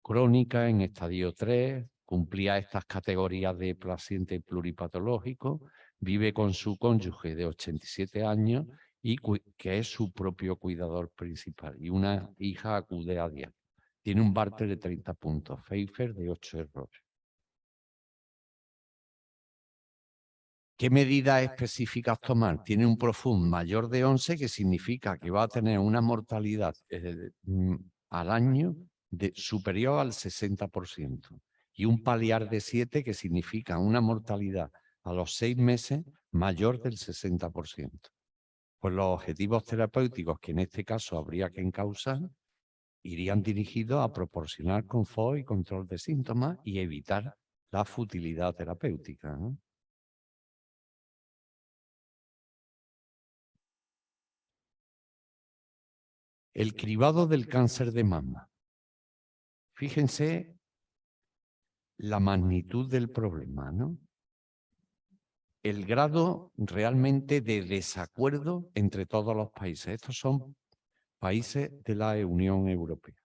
crónica en estadio 3, cumplía estas categorías de paciente pluripatológico, vive con su cónyuge de 87 años y que es su propio cuidador principal, y una hija acude a diario. Tiene un Barter de 30 puntos, Pfeiffer de 8 errores. ¿Qué medidas específicas tomar? Tiene un Profund mayor de 11, que significa que va a tener una mortalidad al año superior al 60%. Y un Paliar de 7, que significa una mortalidad a los 6 meses mayor del 60%. Pues los objetivos terapéuticos que en este caso habría que encauzar irían dirigidos a proporcionar confort y control de síntomas y evitar la futilidad terapéutica, ¿no? El cribado del cáncer de mama. Fíjense la magnitud del problema, ¿no? El grado realmente de desacuerdo entre todos los países. Estos son países de la Unión Europea.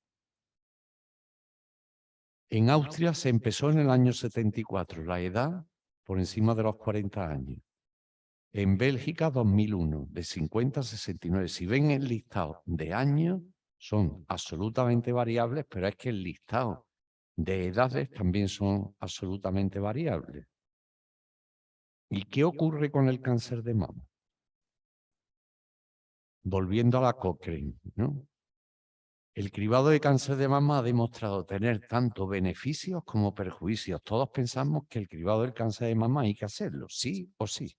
En Austria se empezó en el año 74, la edad por encima de los 40 años. En Bélgica, 2001, de 50 a 69. Si ven el listado de años, son absolutamente variables, pero es que el listado de edades también son absolutamente variables. ¿Y qué ocurre con el cáncer de mama? Volviendo a la Cochrane, ¿no? El cribado de cáncer de mama ha demostrado tener tanto beneficios como perjuicios. Todos pensamos que el cribado del cáncer de mama hay que hacerlo, sí o sí.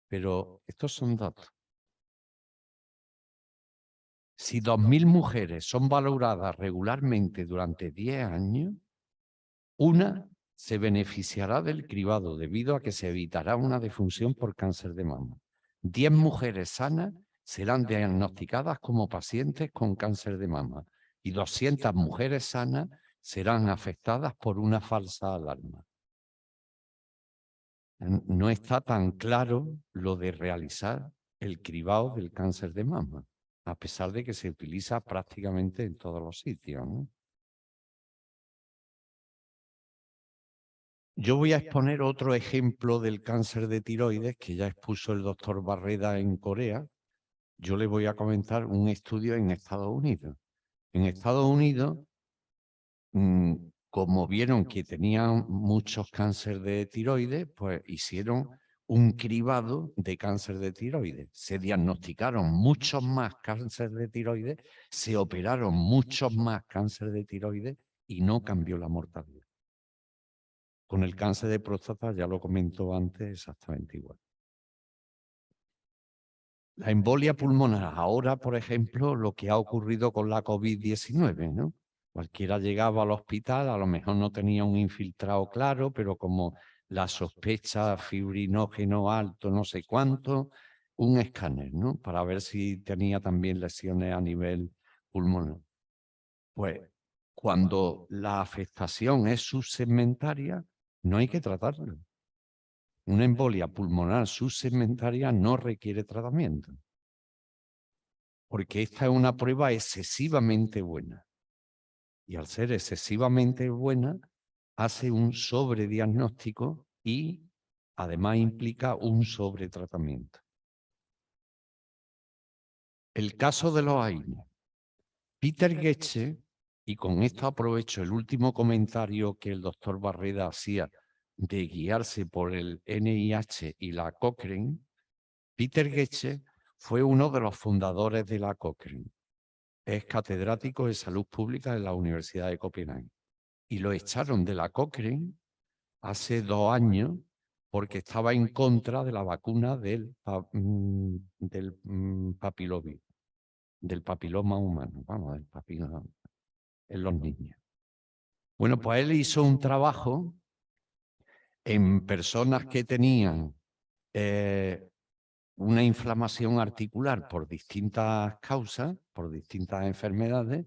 Pero estos son datos. Si 2.000 mujeres son valoradas regularmente durante 10 años, una se beneficiará del cribado debido a que se evitará una defunción por cáncer de mama. 10 mujeres sanas serán diagnosticadas como pacientes con cáncer de mama y 200 mujeres sanas serán afectadas por una falsa alarma. No está tan claro lo de realizar el cribado del cáncer de mama, a pesar de que se utiliza prácticamente en todos los sitios, ¿no? Yo voy a exponer otro ejemplo del cáncer de tiroides que ya expuso el doctor Barreda en Corea. Yo le voy a comentar un estudio en Estados Unidos. En Estados Unidos, como vieron que tenían muchos cánceres de tiroides, pues hicieron un cribado de cáncer de tiroides. Se diagnosticaron muchos más cánceres de tiroides, se operaron muchos más cánceres de tiroides y no cambió la mortalidad. Con el cáncer de próstata, ya lo comentó antes, exactamente igual. La embolia pulmonar, ahora, por ejemplo, lo que ha ocurrido con la COVID-19, ¿no? Cualquiera llegaba al hospital, a lo mejor no tenía un infiltrado claro, pero como la sospecha fibrinógeno alto, no sé cuánto, un escáner, ¿no? Para ver si tenía también lesiones a nivel pulmonar. Pues cuando la afectación es subsegmentaria, no hay que tratarlo. Una embolia pulmonar subsegmentaria no requiere tratamiento, porque esta es una prueba excesivamente buena. Y al ser excesivamente buena, hace un sobrediagnóstico y además implica un sobretratamiento. El caso de los AINE. Peter Goetze, y con esto aprovecho el último comentario que el doctor Barreda hacía de guiarse por el NIH y la Cochrane, Peter Goetze fue uno de los fundadores de la Cochrane. Es catedrático de salud pública en la Universidad de Copenhague. Y lo echaron de la Cochrane hace 2 años porque estaba en contra de la vacuna del papilovirus, del papiloma humano, vamos, del papiloma en los niños. Bueno, pues él hizo un trabajo en personas que tenían una inflamación articular por distintas causas, por distintas enfermedades,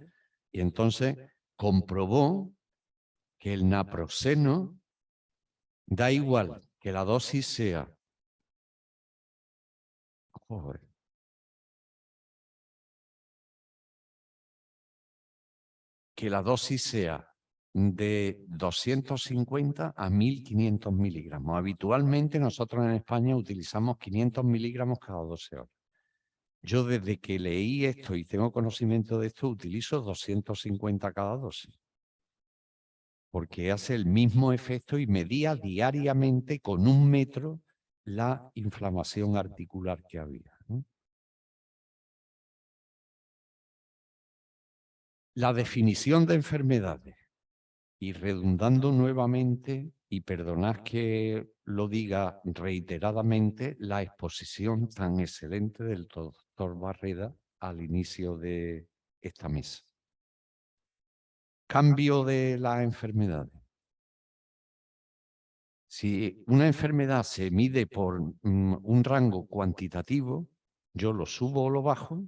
y entonces comprobó que el naproxeno da igual que la dosis sea, que la dosis sea de 250 a 1.500 miligramos. Habitualmente nosotros en España utilizamos 500 miligramos cada 12 horas. Yo desde que leí esto y tengo conocimiento de esto, utilizo 250 cada dosis. Porque hace el mismo efecto y medía diariamente con 1 metro la inflamación articular que había, ¿no? La definición de enfermedades. Y redundando nuevamente, y perdonad que lo diga reiteradamente, la exposición tan excelente del doctor Barreda al inicio de esta mesa. Cambio de las enfermedades. Si una enfermedad se mide por un rango cuantitativo, yo lo subo o lo bajo,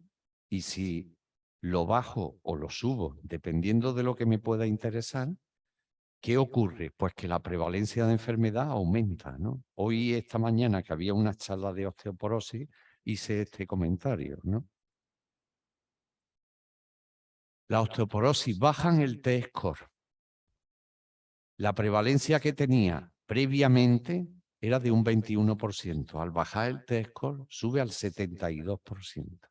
y si lo bajo o lo subo, dependiendo de lo que me pueda interesar, ¿qué ocurre? Pues que la prevalencia de enfermedad aumenta, ¿no? Hoy, esta mañana, que había una charla de osteoporosis, hice este comentario, ¿no? La osteoporosis baja en el T-score. La prevalencia que tenía previamente era de un 21%. Al bajar el T-score, sube al 72%.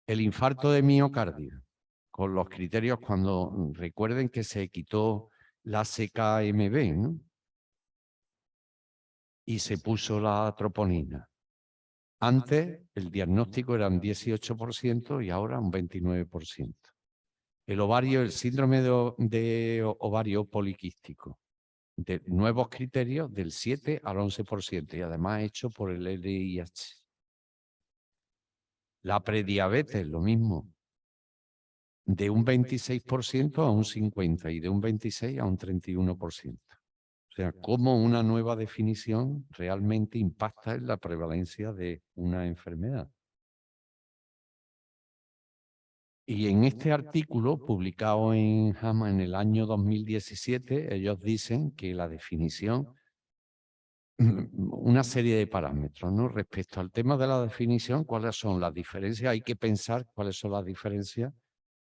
El infarto de miocardio, con los criterios cuando recuerden que se quitó la CKMB, ¿no? Y se puso la troponina. Antes el diagnóstico era un 18% y ahora un 29%. El ovario, el síndrome de ovario poliquístico, de nuevos criterios del 7 al 11% y además hecho por el LIH. La prediabetes, lo mismo. De un 26% a un 50% y de un 26% a un 31%. O sea, cómo una nueva definición realmente impacta en la prevalencia de una enfermedad. Y en este artículo, publicado en JAMA en el año 2017, ellos dicen que la definición, una serie de parámetros, ¿no? Respecto al tema de la definición, ¿cuáles son las diferencias? Hay que pensar cuáles son las diferencias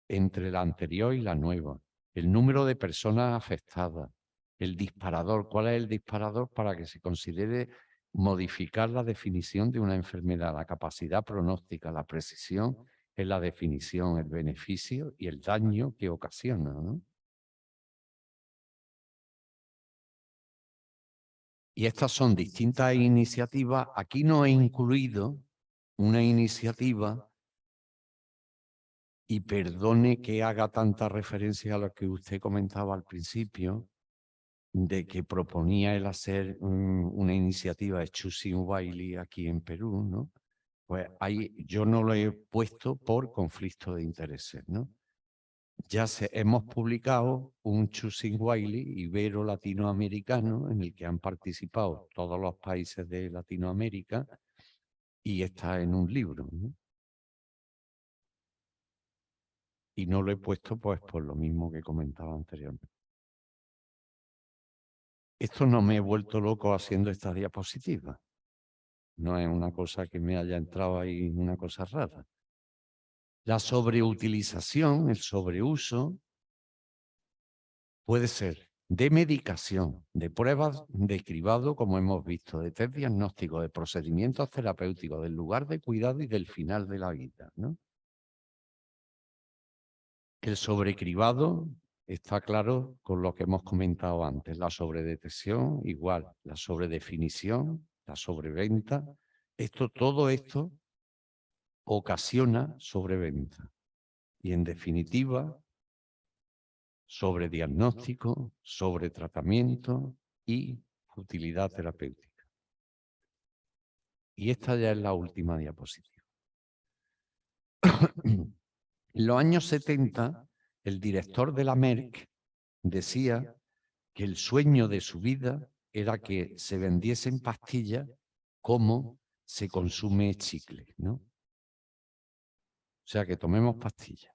entre la anterior y la nueva. El número de personas afectadas, el disparador. ¿Cuál es el disparador para que se considere modificar la definición de una enfermedad? La capacidad pronóstica, la precisión en la definición, el beneficio y el daño que ocasiona, ¿no? Y estas son distintas iniciativas. Aquí no he incluido una iniciativa, y perdone que haga tanta referencia a lo que usted comentaba al principio, de que proponía el hacer una iniciativa de Choosing Wisely aquí en Perú, ¿no? Pues ahí yo no lo he puesto por conflicto de intereses, ¿no? Ya hemos publicado un Choosing Wisely ibero-latinoamericano en el que han participado todos los países de Latinoamérica y está en un libro, ¿no? Y no lo he puesto pues por lo mismo que comentaba anteriormente. Esto no me he vuelto loco haciendo estas diapositivas. No es una cosa que me haya entrado ahí, una cosa rara. La sobreutilización, el sobreuso, puede ser de medicación, de pruebas de cribado, como hemos visto, de test diagnóstico, de procedimientos terapéuticos, del lugar de cuidado y del final de la vida, ¿no? El sobrecribado está claro con lo que hemos comentado antes. La sobredetección, igual. La sobredefinición, la sobreventa. Todo esto ocasiona sobreventa. Y en definitiva, sobrediagnóstico, sobretratamiento y utilidad terapéutica. Y esta ya es la última diapositiva. En los años 70, el director de la Merck decía que el sueño de su vida era que se vendiesen pastillas como se consume chicle, ¿no? O sea, que tomemos pastillas.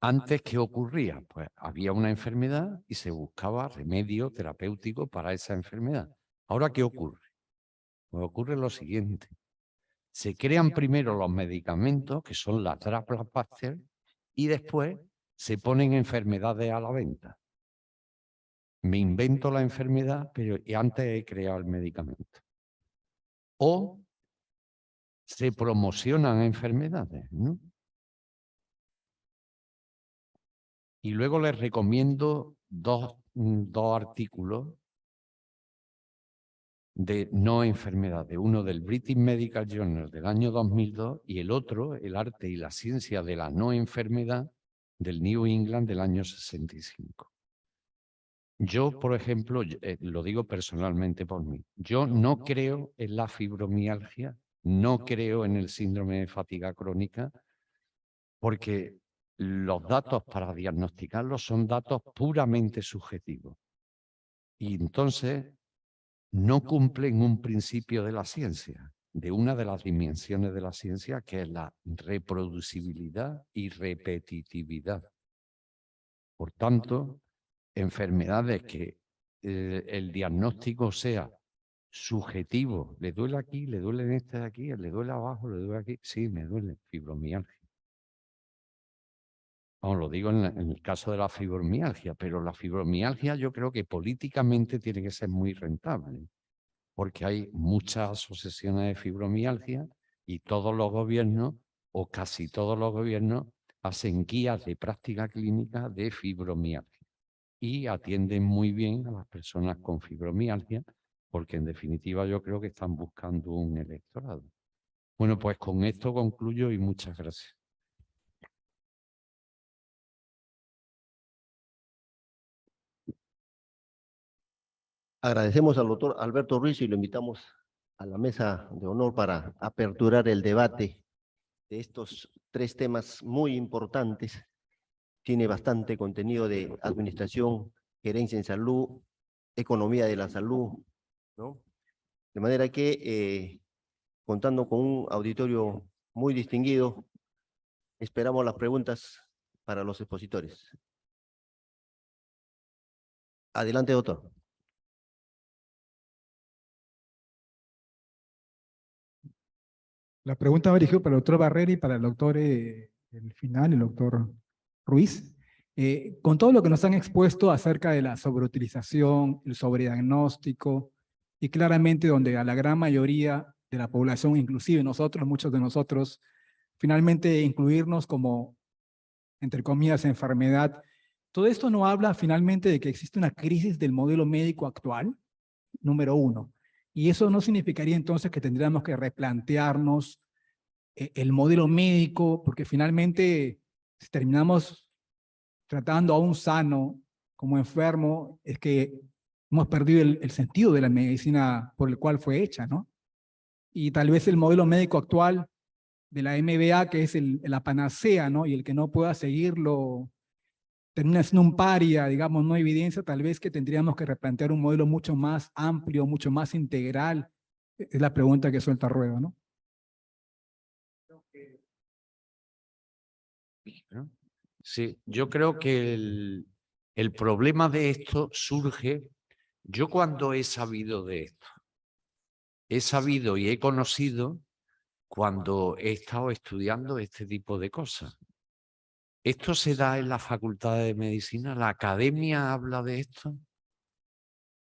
Antes, ¿qué ocurría? Pues había una enfermedad y se buscaba remedio terapéutico para esa enfermedad. Ahora, ¿qué ocurre? Pues ocurre lo siguiente. Se crean primero los medicamentos, que son las blockbuster, y después se ponen enfermedades a la venta. Me invento la enfermedad, pero antes he creado el medicamento. O se promocionan enfermedades, ¿no? Y luego les recomiendo dos artículos de no enfermedades. Uno del British Medical Journal del año 2002 y el otro, El arte y la ciencia de la no enfermedad, del New England del año 65. Yo, por ejemplo, lo digo personalmente por mí, yo no creo en la fibromialgia, no creo en el síndrome de fatiga crónica, porque los datos para diagnosticarlos son datos puramente subjetivos. Y entonces no cumplen un principio de la ciencia, de una de las dimensiones de la ciencia, que es la reproducibilidad y repetitividad. Por tanto, enfermedades que el diagnóstico sea subjetivo, ¿le duele aquí? ¿Le duele en este de aquí? ¿Le duele abajo? ¿Le duele aquí? Sí, me duele, fibromialgia. Vamos, lo digo en el caso de la fibromialgia, pero la fibromialgia yo creo que políticamente tiene que ser muy rentable, porque hay muchas asociaciones de fibromialgia y todos los gobiernos, o casi todos los gobiernos, hacen guías de práctica clínica de fibromialgia y atienden muy bien a las personas con fibromialgia, porque en definitiva yo creo que están buscando un electorado. Bueno, pues con esto concluyo y muchas gracias. Agradecemos al doctor Alberto Ruiz y lo invitamos a la mesa de honor para aperturar el debate de estos tres temas muy importantes. Tiene bastante contenido de administración, gerencia en salud, economía de la salud, ¿no? De manera que, contando con un auditorio muy distinguido, esperamos las preguntas para los expositores. Adelante, doctor. La pregunta va dirigida para el doctor Barrera y para el doctor, el final, el doctor Ruiz. Con todo lo que nos han expuesto acerca de la sobreutilización, el sobrediagnóstico, y claramente donde a la gran mayoría de la población, inclusive nosotros, muchos de nosotros, finalmente incluirnos como, entre comillas, enfermedad, todo esto no habla finalmente de que existe una crisis del modelo médico actual, número uno. Y eso no significaría entonces que tendríamos que replantearnos el modelo médico, porque finalmente si terminamos tratando a un sano como enfermo, es que hemos perdido el sentido de la medicina por el cual fue hecha, ¿no? Y tal vez el modelo médico actual de la MBA, que es la panacea, ¿no? Y el que no pueda seguirlo termina siendo un paria, digamos, no evidencia, tal vez que tendríamos que replantear un modelo mucho más amplio, mucho más integral. Es la pregunta que suelta Rueda, ¿no? Sí, yo creo que el problema de esto surge, yo cuando he sabido de esto, he sabido y he conocido cuando he estado estudiando este tipo de cosas. ¿Esto se da en la Facultad de Medicina? ¿La academia habla de esto?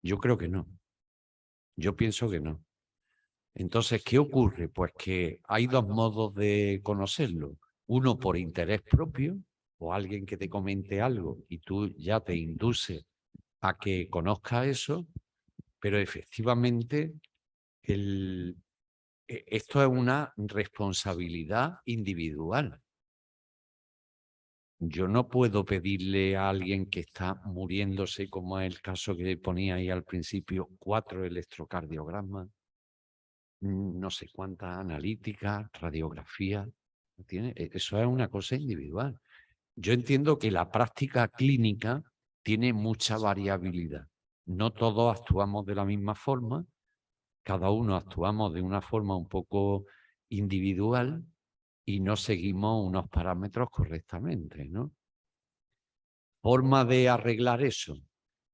Yo creo que no. Yo pienso que no. Entonces, ¿qué ocurre? Pues que hay dos modos de conocerlo. Uno por interés propio, o alguien que te comente algo y tú ya te induce a que conozcas eso, pero efectivamente esto es una responsabilidad individual. Yo no puedo pedirle a alguien que está muriéndose, como es el caso que ponía ahí al principio, 4 electrocardiogramas, no sé cuántas analíticas, radiografías. Eso es una cosa individual. Yo entiendo que la práctica clínica tiene mucha variabilidad. No todos actuamos de la misma forma, cada uno actuamos de una forma un poco individual y no seguimos unos parámetros correctamente, ¿no? Forma de arreglar eso,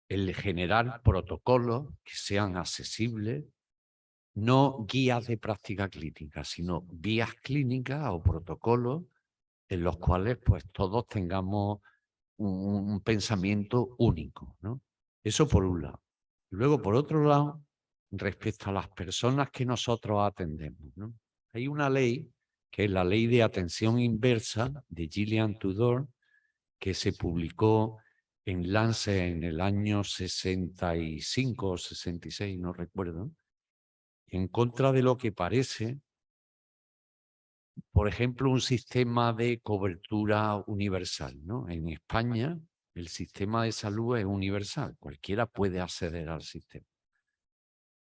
el generar protocolos que sean accesibles, no guías de práctica clínica, sino vías clínicas o protocolos en los cuales pues todos tengamos un pensamiento único, ¿no? Eso por un lado. Luego, por otro lado, respecto a las personas que nosotros atendemos, ¿no? Hay una ley, que es la Ley de Atención Inversa de Gillian Tudor, que se publicó en Lancet en el año 65 o 66, no recuerdo, en contra de lo que parece, por ejemplo, un sistema de cobertura universal, ¿no? En España, el sistema de salud es universal, cualquiera puede acceder al sistema.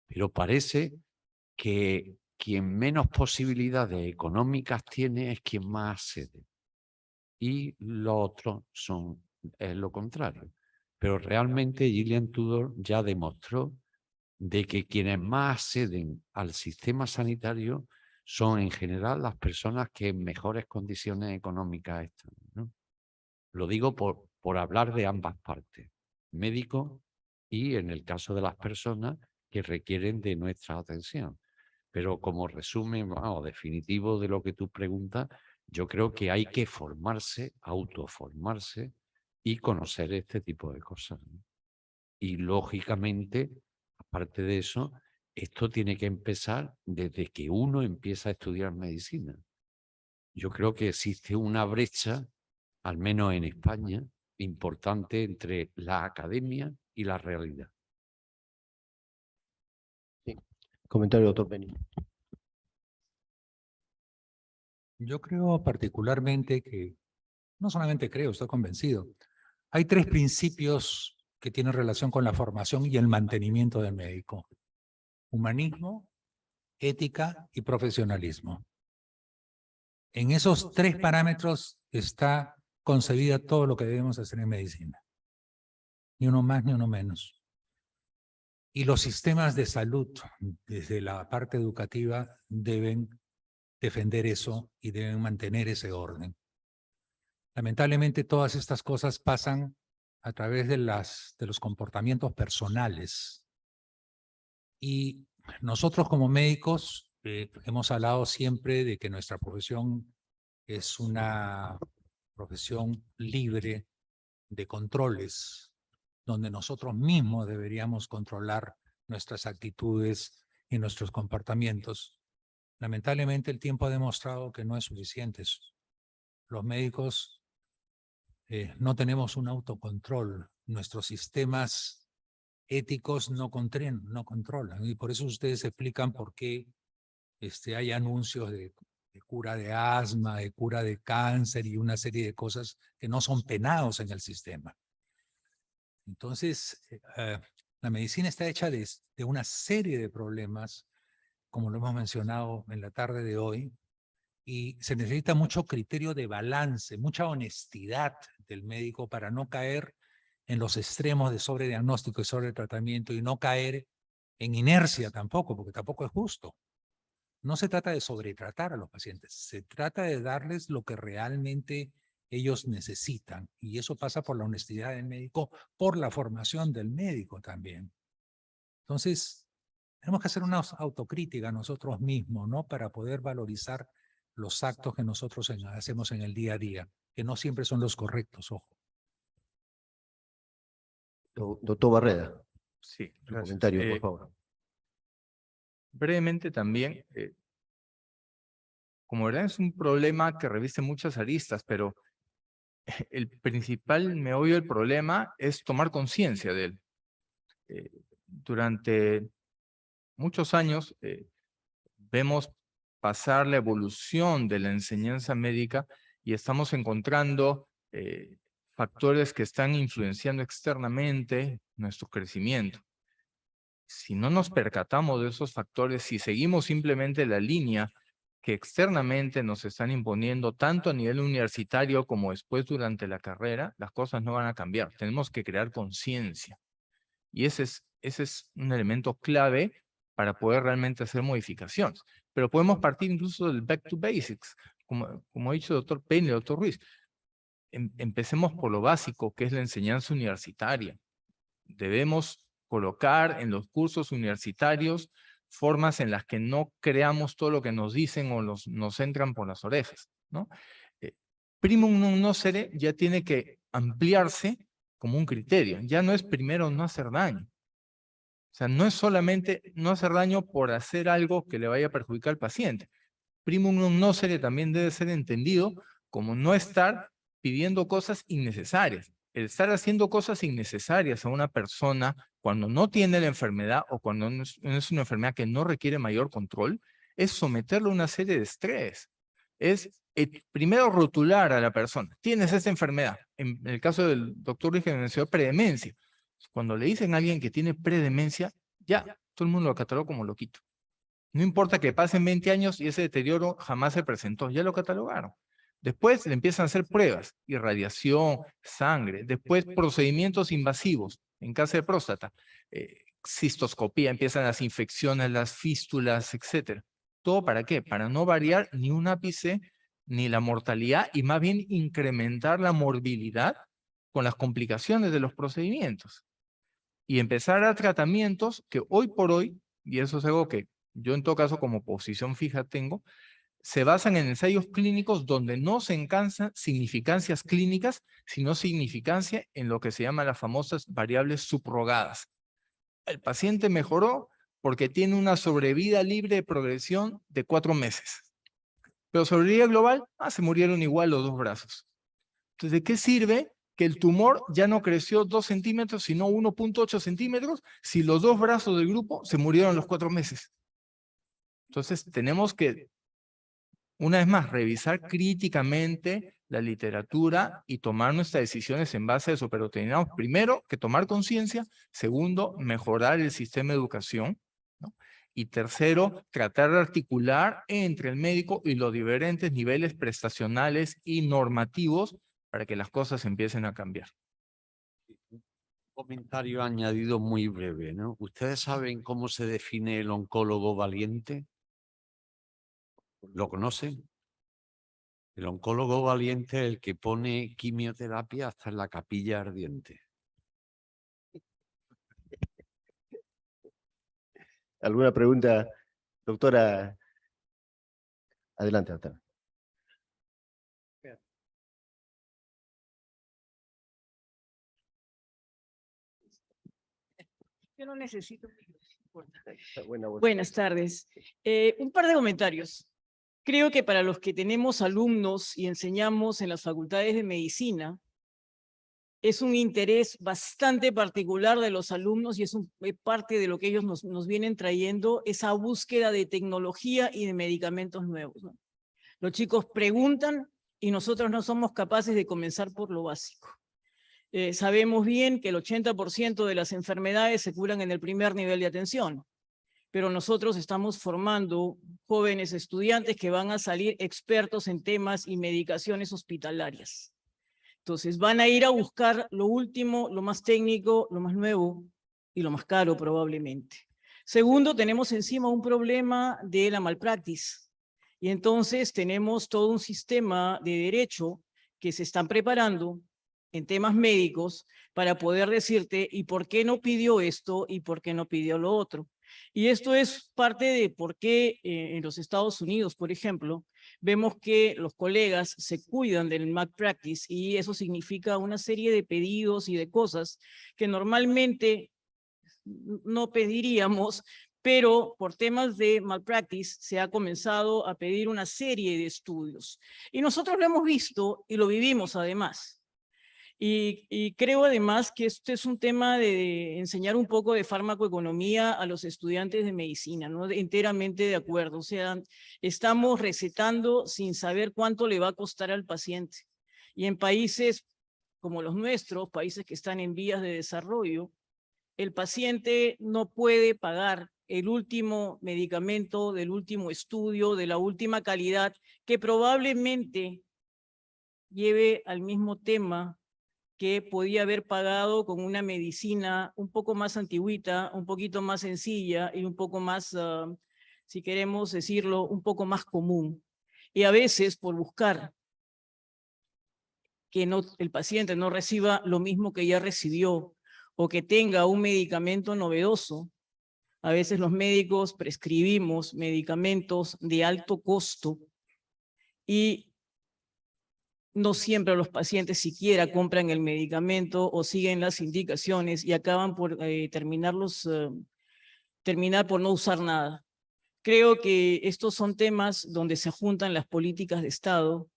Pero parece que quien menos posibilidades económicas tiene es quien más accede. Y los otros es lo contrario. Pero realmente Gillian Tudor ya demostró de que quienes más acceden al sistema sanitario son en general las personas que en mejores condiciones económicas están, ¿no? Lo digo por hablar de ambas partes, médicos y en el caso de las personas que requieren de nuestra atención. Pero como resumen definitivo de lo que tú preguntas, yo creo que hay que formarse, autoformarse y conocer este tipo de cosas, ¿no? Y lógicamente, aparte de eso, esto tiene que empezar desde que uno empieza a estudiar medicina. Yo creo que existe una brecha, al menos en España, importante entre la academia y la realidad. Sí. Comentario, doctor Penny. Yo creo particularmente que, no solamente creo, estoy convencido, hay 3 principios que tienen relación con la formación y el mantenimiento del médico: humanismo, ética y profesionalismo. En esos 3 parámetros está concebida todo lo que debemos hacer en medicina. Ni uno más ni uno menos. Y los sistemas de salud, desde la parte educativa, deben defender eso y deben mantener ese orden. Lamentablemente, todas estas cosas pasan a través de los comportamientos personales. Y nosotros como médicos hemos hablado siempre de que nuestra profesión es una profesión libre de controles, donde nosotros mismos deberíamos controlar nuestras actitudes y nuestros comportamientos. Lamentablemente, el tiempo ha demostrado que no es suficiente. Los médicos no tenemos un autocontrol. Nuestros sistemas éticos no controlan. Y por eso ustedes explican por qué hay anuncios de cura de asma, de cura de cáncer y una serie de cosas que no son penados en el sistema. Entonces, la medicina está hecha de una serie de problemas, como lo hemos mencionado en la tarde de hoy, y se necesita mucho criterio de balance, mucha honestidad del médico para no caer en los extremos de sobrediagnóstico y sobretratamiento y no caer en inercia tampoco, porque tampoco es justo. No se trata de sobretratar a los pacientes, se trata de darles lo que realmente ellos necesitan. Y eso pasa por la honestidad del médico, por la formación del médico también. Entonces, tenemos que hacer una autocrítica nosotros mismos, ¿no? Para poder valorizar los actos que nosotros hacemos en el día a día, que no siempre son los correctos, ojo. Doctor Barreda, Sí, su gracias. comentario, por favor. Brevemente también, como verdad es un problema que reviste muchas aristas, pero el principal meollo del problema es tomar conciencia de él. Durante muchos años vemos pasar la evolución de la enseñanza médica y estamos encontrando factores que están influenciando externamente nuestro crecimiento. Si no nos percatamos de esos factores, si seguimos simplemente la línea que externamente nos están imponiendo, tanto a nivel universitario como después durante la carrera, las cosas no van a cambiar. Tenemos que crear conciencia. Y ese es un elemento clave para poder realmente hacer modificaciones. Pero podemos partir incluso del back to basics, como ha dicho el doctor Payne y el doctor Ruiz. Empecemos por lo básico, que es la enseñanza universitaria. Debemos colocar en los cursos universitarios formas en las que no creamos todo lo que nos dicen o nos entran por las orejas, ¿no? Primum non nocere ya tiene que ampliarse como un criterio. Ya no es primero no hacer daño. O sea, no es solamente no hacer daño por hacer algo que le vaya a perjudicar al paciente. Primum non nocere también debe ser entendido como no estar pidiendo cosas innecesarias. El estar haciendo cosas innecesarias a una persona cuando no tiene la enfermedad o cuando no es una enfermedad que no requiere mayor control, es someterlo a una serie de estrés. Es primero rotular a la persona. Tienes esta enfermedad. En el caso del doctor Luis que mencionó predemencia. Cuando le dicen a alguien que tiene predemencia, ya todo el mundo lo catalogó como loquito. No importa que pasen 20 años y ese deterioro jamás se presentó, ya lo catalogaron. Después le empiezan a hacer pruebas, irradiación, sangre, después procedimientos invasivos en cáncer de próstata, cistoscopía, empiezan las infecciones, las fístulas, etc. ¿Todo para qué? Para no variar ni un ápice ni la mortalidad y más bien incrementar la morbilidad con las complicaciones de los procedimientos. Y empezar a tratamientos que hoy por hoy, y eso es algo que yo en todo caso como posición fija tengo, se basan en ensayos clínicos donde no se alcanzan significancias clínicas, sino significancia en lo que se llama las famosas variables subrogadas. El paciente mejoró porque tiene una sobrevida libre de progresión de 4 meses. Pero sobrevida global, se murieron igual los 2 brazos. Entonces, ¿de qué sirve que el tumor ya no creció 2 centímetros, sino 1.8 centímetros, si los 2 brazos del grupo se murieron a los 4 meses? Entonces, tenemos que, una vez más, revisar críticamente la literatura y tomar nuestras decisiones en base a eso, pero tenemos primero que tomar conciencia, segundo, mejorar el sistema de educación, ¿no? Y tercero, tratar de articular entre el médico y los diferentes niveles prestacionales y normativos para que las cosas empiecen a cambiar. Un comentario añadido muy breve, ¿no? ¿Ustedes saben cómo se define el oncólogo valiente? ¿Lo conocen? El oncólogo valiente es el que pone quimioterapia hasta en la capilla ardiente. ¿Alguna pregunta, doctora? Adelante, doctora. Yo no necesito. Buena voz. Buenas tardes. Un par de comentarios. Creo que para los que tenemos alumnos y enseñamos en las facultades de medicina, es un interés bastante particular de los alumnos y es parte de lo que ellos nos vienen trayendo, esa búsqueda de tecnología y de medicamentos nuevos, ¿no? Los chicos preguntan y nosotros no somos capaces de comenzar por lo básico. Sabemos bien que el 80% de las enfermedades se curan en el primer nivel de atención, pero nosotros estamos formando jóvenes estudiantes que van a salir expertos en temas y medicaciones hospitalarias. Entonces van a ir a buscar lo último, lo más técnico, lo más nuevo y lo más caro probablemente. Segundo, tenemos encima un problema de la malpractice. Y entonces tenemos todo un sistema de derecho que se están preparando en temas médicos para poder decirte ¿y por qué no pidió esto y por qué no pidió lo otro? Y esto es parte de por qué en los Estados Unidos, por ejemplo, vemos que los colegas se cuidan del malpractice y eso significa una serie de pedidos y de cosas que normalmente no pediríamos, pero por temas de malpractice se ha comenzado a pedir una serie de estudios. Y nosotros lo hemos visto y lo vivimos además. Y creo además que este es un tema de enseñar un poco de farmacoeconomía a los estudiantes de medicina, ¿no? Enteramente de acuerdo. O sea, estamos recetando sin saber cuánto le va a costar al paciente. Y en países como los nuestros, países que están en vías de desarrollo, el paciente no puede pagar el último medicamento, del último estudio, de la última calidad, que probablemente lleve al mismo tema que podía haber pagado con una medicina un poco más antigüita, un poquito más sencilla y un poco más, si queremos decirlo, un poco más común. Y a veces por buscar que el paciente no reciba lo mismo que ya recibió o que tenga un medicamento novedoso, a veces los médicos prescribimos medicamentos de alto costo y no siempre los pacientes siquiera compran el medicamento o siguen las indicaciones y acaban por terminar por no usar nada. Creo que estos son temas donde se juntan las políticas de Estado,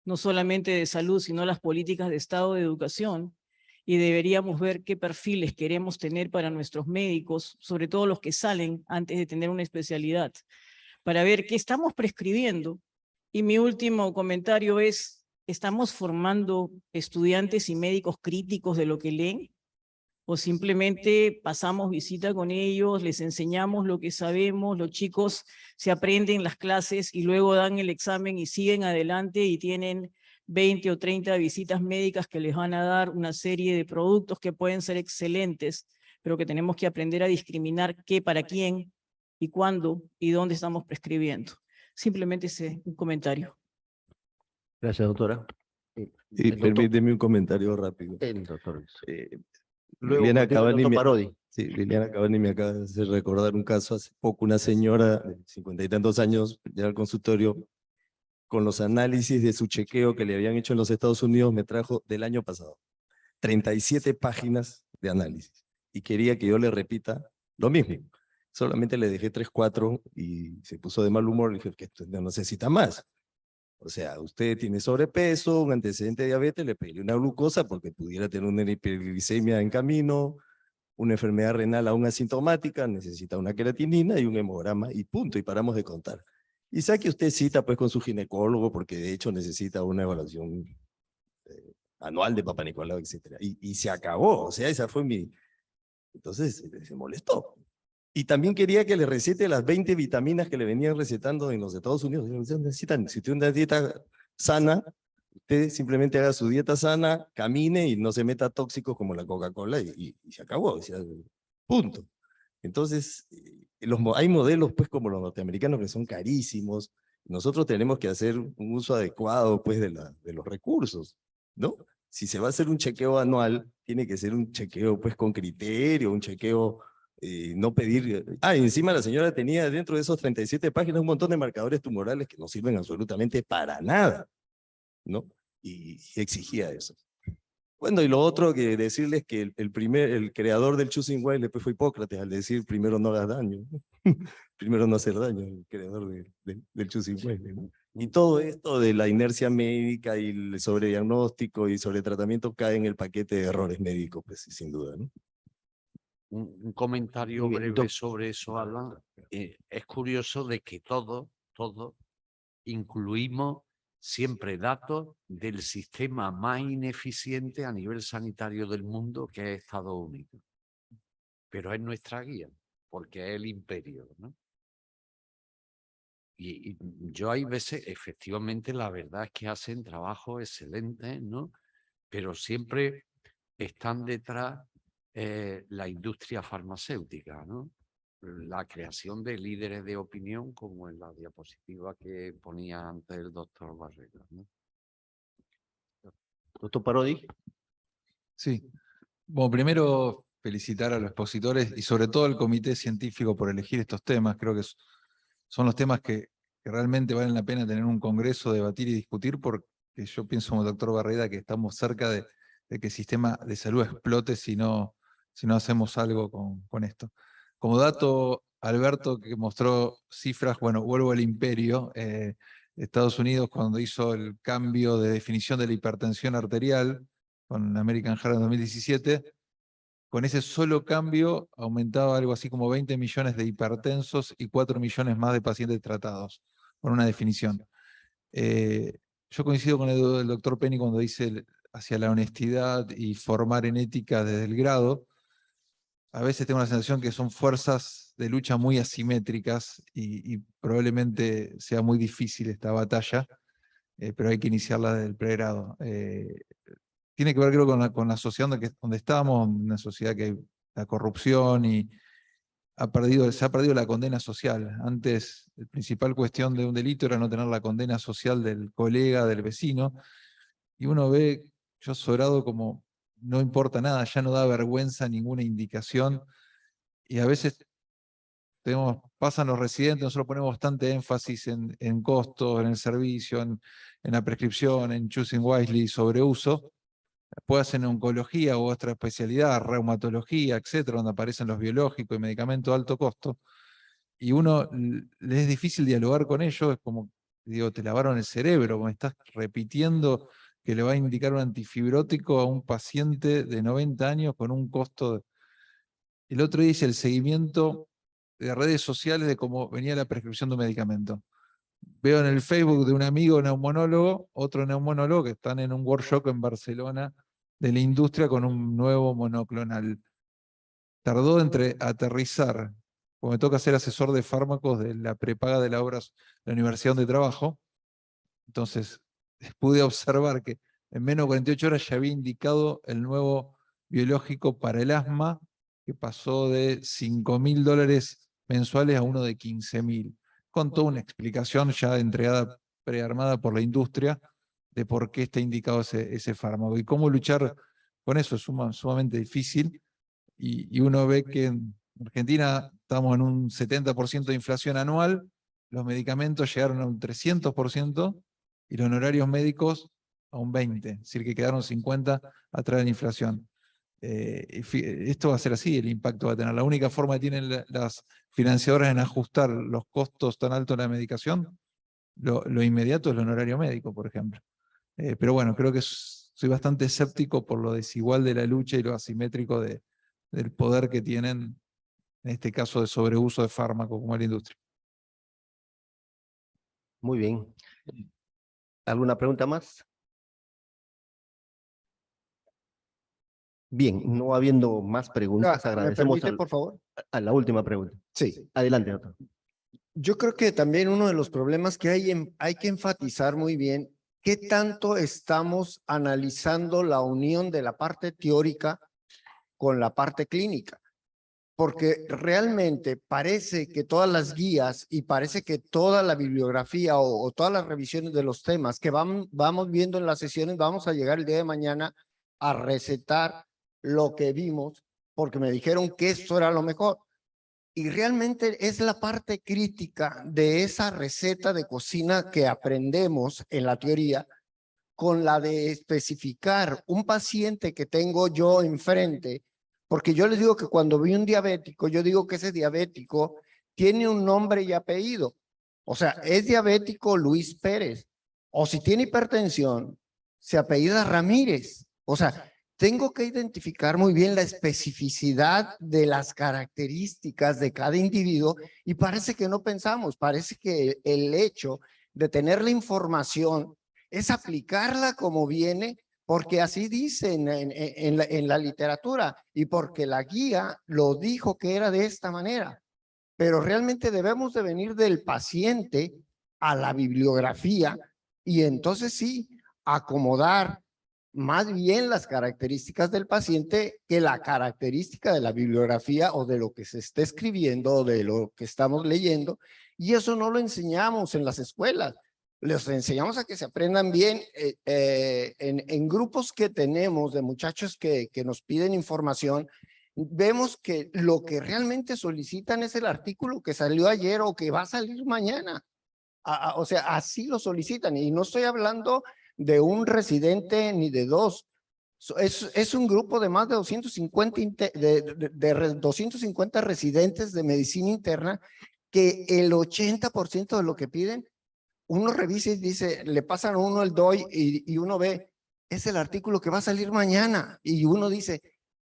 no solamente de salud, sino las políticas de Estado de educación, y deberíamos ver qué perfiles queremos tener para nuestros médicos, sobre todo los que salen antes de tener una especialidad, para ver qué estamos prescribiendo. Y mi último comentario es, ¿estamos formando estudiantes y médicos críticos de lo que leen? ¿O simplemente pasamos visita con ellos, les enseñamos lo que sabemos, los chicos se aprenden las clases y luego dan el examen y siguen adelante y tienen 20 o 30 visitas médicas que les van a dar una serie de productos que pueden ser excelentes, pero que tenemos que aprender a discriminar qué, para quién y cuándo y dónde estamos prescribiendo? Simplemente ese un comentario. Gracias, doctora. Y El doctor- permíteme un comentario rápido. El doctor. Luego, Liliana el Cavani doctor Parodi. Sí, Liliana Cavani me acaba de hacer recordar un caso hace poco, una señora de 50 y tantos años, ya al consultorio, con los análisis de su chequeo que le habían hecho en los Estados Unidos, me trajo del año pasado 37 páginas de análisis y quería que yo le repita lo mismo. Solamente le dejé 3, 4 y se puso de mal humor, le dije que esto no necesita más. O sea, usted tiene sobrepeso, un antecedente de diabetes, le pedí una glucosa porque pudiera tener una hiperglicemia en camino, una enfermedad renal aún asintomática, necesita una creatinina y un hemograma y punto, y paramos de contar. Y saque usted cita pues con su ginecólogo porque de hecho necesita una evaluación anual de Papa Nicolau, etc. Y se acabó, o sea, esa fue mi... Entonces se molestó. Y también quería que le recete las 20 vitaminas que le venían recetando en los Estados Unidos. Necesitan, si tiene una dieta sana, usted simplemente haga su dieta sana, camine y no se meta tóxicos como la Coca-Cola y se acabó. O sea, punto. Entonces, hay modelos pues como los norteamericanos que son carísimos. Nosotros tenemos que hacer un uso adecuado pues de los recursos, ¿no? Si se va a hacer un chequeo anual, tiene que ser un chequeo pues con criterio, un chequeo, no pedir... y encima la señora tenía dentro de esos 37 páginas un montón de marcadores tumorales que no sirven absolutamente para nada, ¿no? Y exigía eso. Bueno, y lo otro que decirles que el creador del Choosing Wisely después fue Hipócrates al decir primero no hagas daño, primero no hacer daño, el creador del Choosing Wisely, ¿no? Y todo esto de la inercia médica y el sobrediagnóstico y sobretratamiento cae en el paquete de errores médicos, pues sin duda, ¿no? Un comentario Muy bien, breve sobre eso, Alan. Es curioso de que todos incluimos siempre datos del sistema más ineficiente a nivel sanitario del mundo, que es Estados Unidos. Pero es nuestra guía, porque es el imperio, ¿no? Y yo hay veces, efectivamente, la verdad es que hacen trabajos excelentes, ¿no? Pero siempre están detrás la industria farmacéutica, ¿no? La creación de líderes de opinión, como en la diapositiva que ponía antes el doctor Barrera, ¿no? Doctor Parodi. Sí. Bueno, primero felicitar a los expositores y sobre todo al comité científico por elegir estos temas. Creo que son los temas que realmente valen la pena tener un congreso, debatir y discutir, porque yo pienso como el doctor Barreda que estamos cerca de que el sistema de salud explote si no hacemos algo con esto. Como dato, Alberto, que mostró cifras, bueno, vuelvo al imperio. Estados Unidos, cuando hizo el cambio de definición de la hipertensión arterial con American Heart en 2017, con ese solo cambio aumentaba algo así como 20 millones de hipertensos y 4 millones más de pacientes tratados, con una definición. Yo coincido con el doctor Penny cuando dice hacia la honestidad y formar en ética desde el grado. A veces tengo la sensación que son fuerzas de lucha muy asimétricas y probablemente sea muy difícil esta batalla, pero hay que iniciarla desde el pregrado. Tiene que ver, creo, con la sociedad donde estamos, una sociedad que hay la corrupción y se ha perdido la condena social. Antes, la principal cuestión de un delito era no tener la condena social del colega, del vecino, y uno ve, yo sobrado, como no importa nada, ya no da vergüenza ninguna indicación, y a veces pasan los residentes, nosotros ponemos bastante énfasis en costos, en el servicio, en la prescripción, en Choosing Wisely, sobre uso. Puede hacer en oncología u otra especialidad, reumatología, etcétera, donde aparecen los biológicos y medicamentos de alto costo, y le es difícil dialogar con ellos. Es como, digo, te lavaron el cerebro, me estás repitiendo que le va a indicar un antifibrótico a un paciente de 90 años con un costo. El otro día hice el seguimiento de redes sociales de cómo venía la prescripción de un medicamento. Veo en el Facebook de un amigo neumonólogo, otro neumonólogo, que están en un workshop en Barcelona de la industria con un nuevo monoclonal. Tardó entre aterrizar, como me toca ser asesor de fármacos de la prepaga de la obra de la universidad donde trabajo, entonces pude observar que en menos de 48 horas ya había indicado el nuevo biológico para el asma, que pasó de $5.000 mensuales a uno de 15.000, con toda una explicación ya entregada, prearmada por la industria, de por qué está indicado ese fármaco. Y cómo luchar con eso es sumamente difícil, y uno ve que en Argentina estamos en un 70% de inflación anual, los medicamentos llegaron a un 300%, y los honorarios médicos a un 20%, es decir, que quedaron 50 atrás de la inflación. Esto va a ser así, el impacto va a tener. La única forma que tienen las financiadoras en ajustar los costos tan altos de la medicación, lo inmediato es el honorario médico, por ejemplo. Pero bueno, creo que soy bastante escéptico por lo desigual de la lucha y lo asimétrico del poder que tienen, en este caso de sobreuso de fármacos como la industria. Muy bien. ¿Alguna pregunta más? Bien, no habiendo más preguntas, ¿Me agradecemos permite, por favor? a la última pregunta. Sí. Adelante, doctor. Yo creo que también uno de los problemas que hay que enfatizar muy bien qué tanto estamos analizando la unión de la parte teórica con la parte clínica. Porque realmente parece que todas las guías y parece que toda la bibliografía o todas las revisiones de los temas que vamos viendo en las sesiones, vamos a llegar el día de mañana a recetar lo que vimos porque me dijeron que esto era lo mejor. Y realmente es la parte crítica de esa receta de cocina que aprendemos en la teoría con la de especificar un paciente que tengo yo enfrente, porque yo les digo que cuando vi un diabético, yo digo que ese diabético tiene un nombre y apellido. O sea, es diabético Luis Pérez. O si tiene hipertensión, se apellida Ramírez. O sea, tengo que identificar muy bien la especificidad de las características de cada individuo y parece que no pensamos, parece que el hecho de tener la información es aplicarla como viene, porque así dicen en la literatura y porque la guía lo dijo que era de esta manera. Pero realmente debemos de venir del paciente a la bibliografía y entonces sí, acomodar más bien las características del paciente que la característica de la bibliografía o de lo que se está escribiendo o de lo que estamos leyendo. Y eso no lo enseñamos en las escuelas. Les enseñamos a que se aprendan bien en grupos que tenemos de muchachos que nos piden información. Vemos que lo que realmente solicitan es el artículo que salió ayer o que va a salir mañana. O sea, así lo solicitan. Y no estoy hablando de un residente ni de dos. Es un grupo de más de 250 residentes de medicina interna que el 80% de lo que piden, uno revisa y dice, le pasan a uno el DOI y uno ve, es el artículo que va a salir mañana. Y uno dice,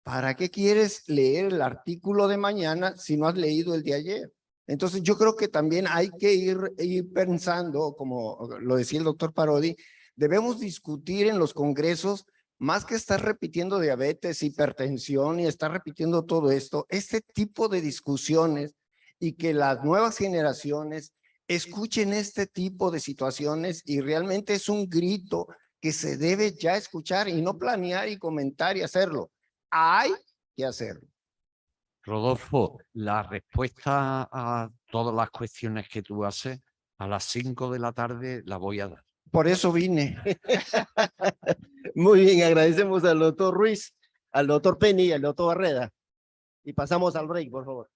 ¿para qué quieres leer el artículo de mañana si no has leído el de ayer? Entonces yo creo que también hay que ir pensando, como lo decía el doctor Parodi, debemos discutir en los congresos, más que estar repitiendo diabetes, hipertensión y estar repitiendo todo esto, este tipo de discusiones y que las nuevas generaciones escuchen este tipo de situaciones y realmente es un grito que se debe ya escuchar y no planear y comentar y hacerlo. Hay que hacerlo. Rodolfo, la respuesta a todas las cuestiones que tú haces a las 5 de la tarde la voy a dar. Por eso vine. Muy bien, agradecemos al doctor Ruiz, al doctor Penny y al doctor Barreda. Y pasamos al break, por favor.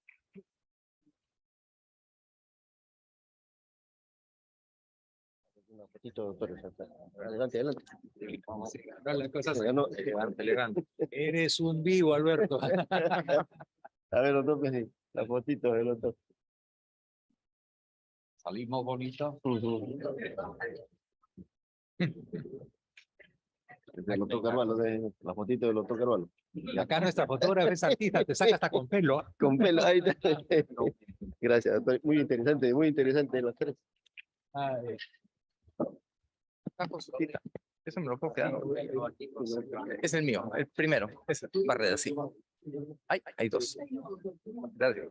Una fotito, doctor. Adelante, adelante. La cosa se ganó elegante. Eres un vivo, Alberto. A ver, doctor Penny, la fotito del doctor. Salimos bonitos. El doctor Carvalho, la fotito del doctor Carvalho. Acá nuestra fotógrafa es artista, te saca hasta con pelo. Con pelo, ahí está. Gracias, doctor. Muy interesante las tres. Eso me lo puedo quedar. Es el mío, el primero. Es Barreda, sí. Hay dos. Gracias.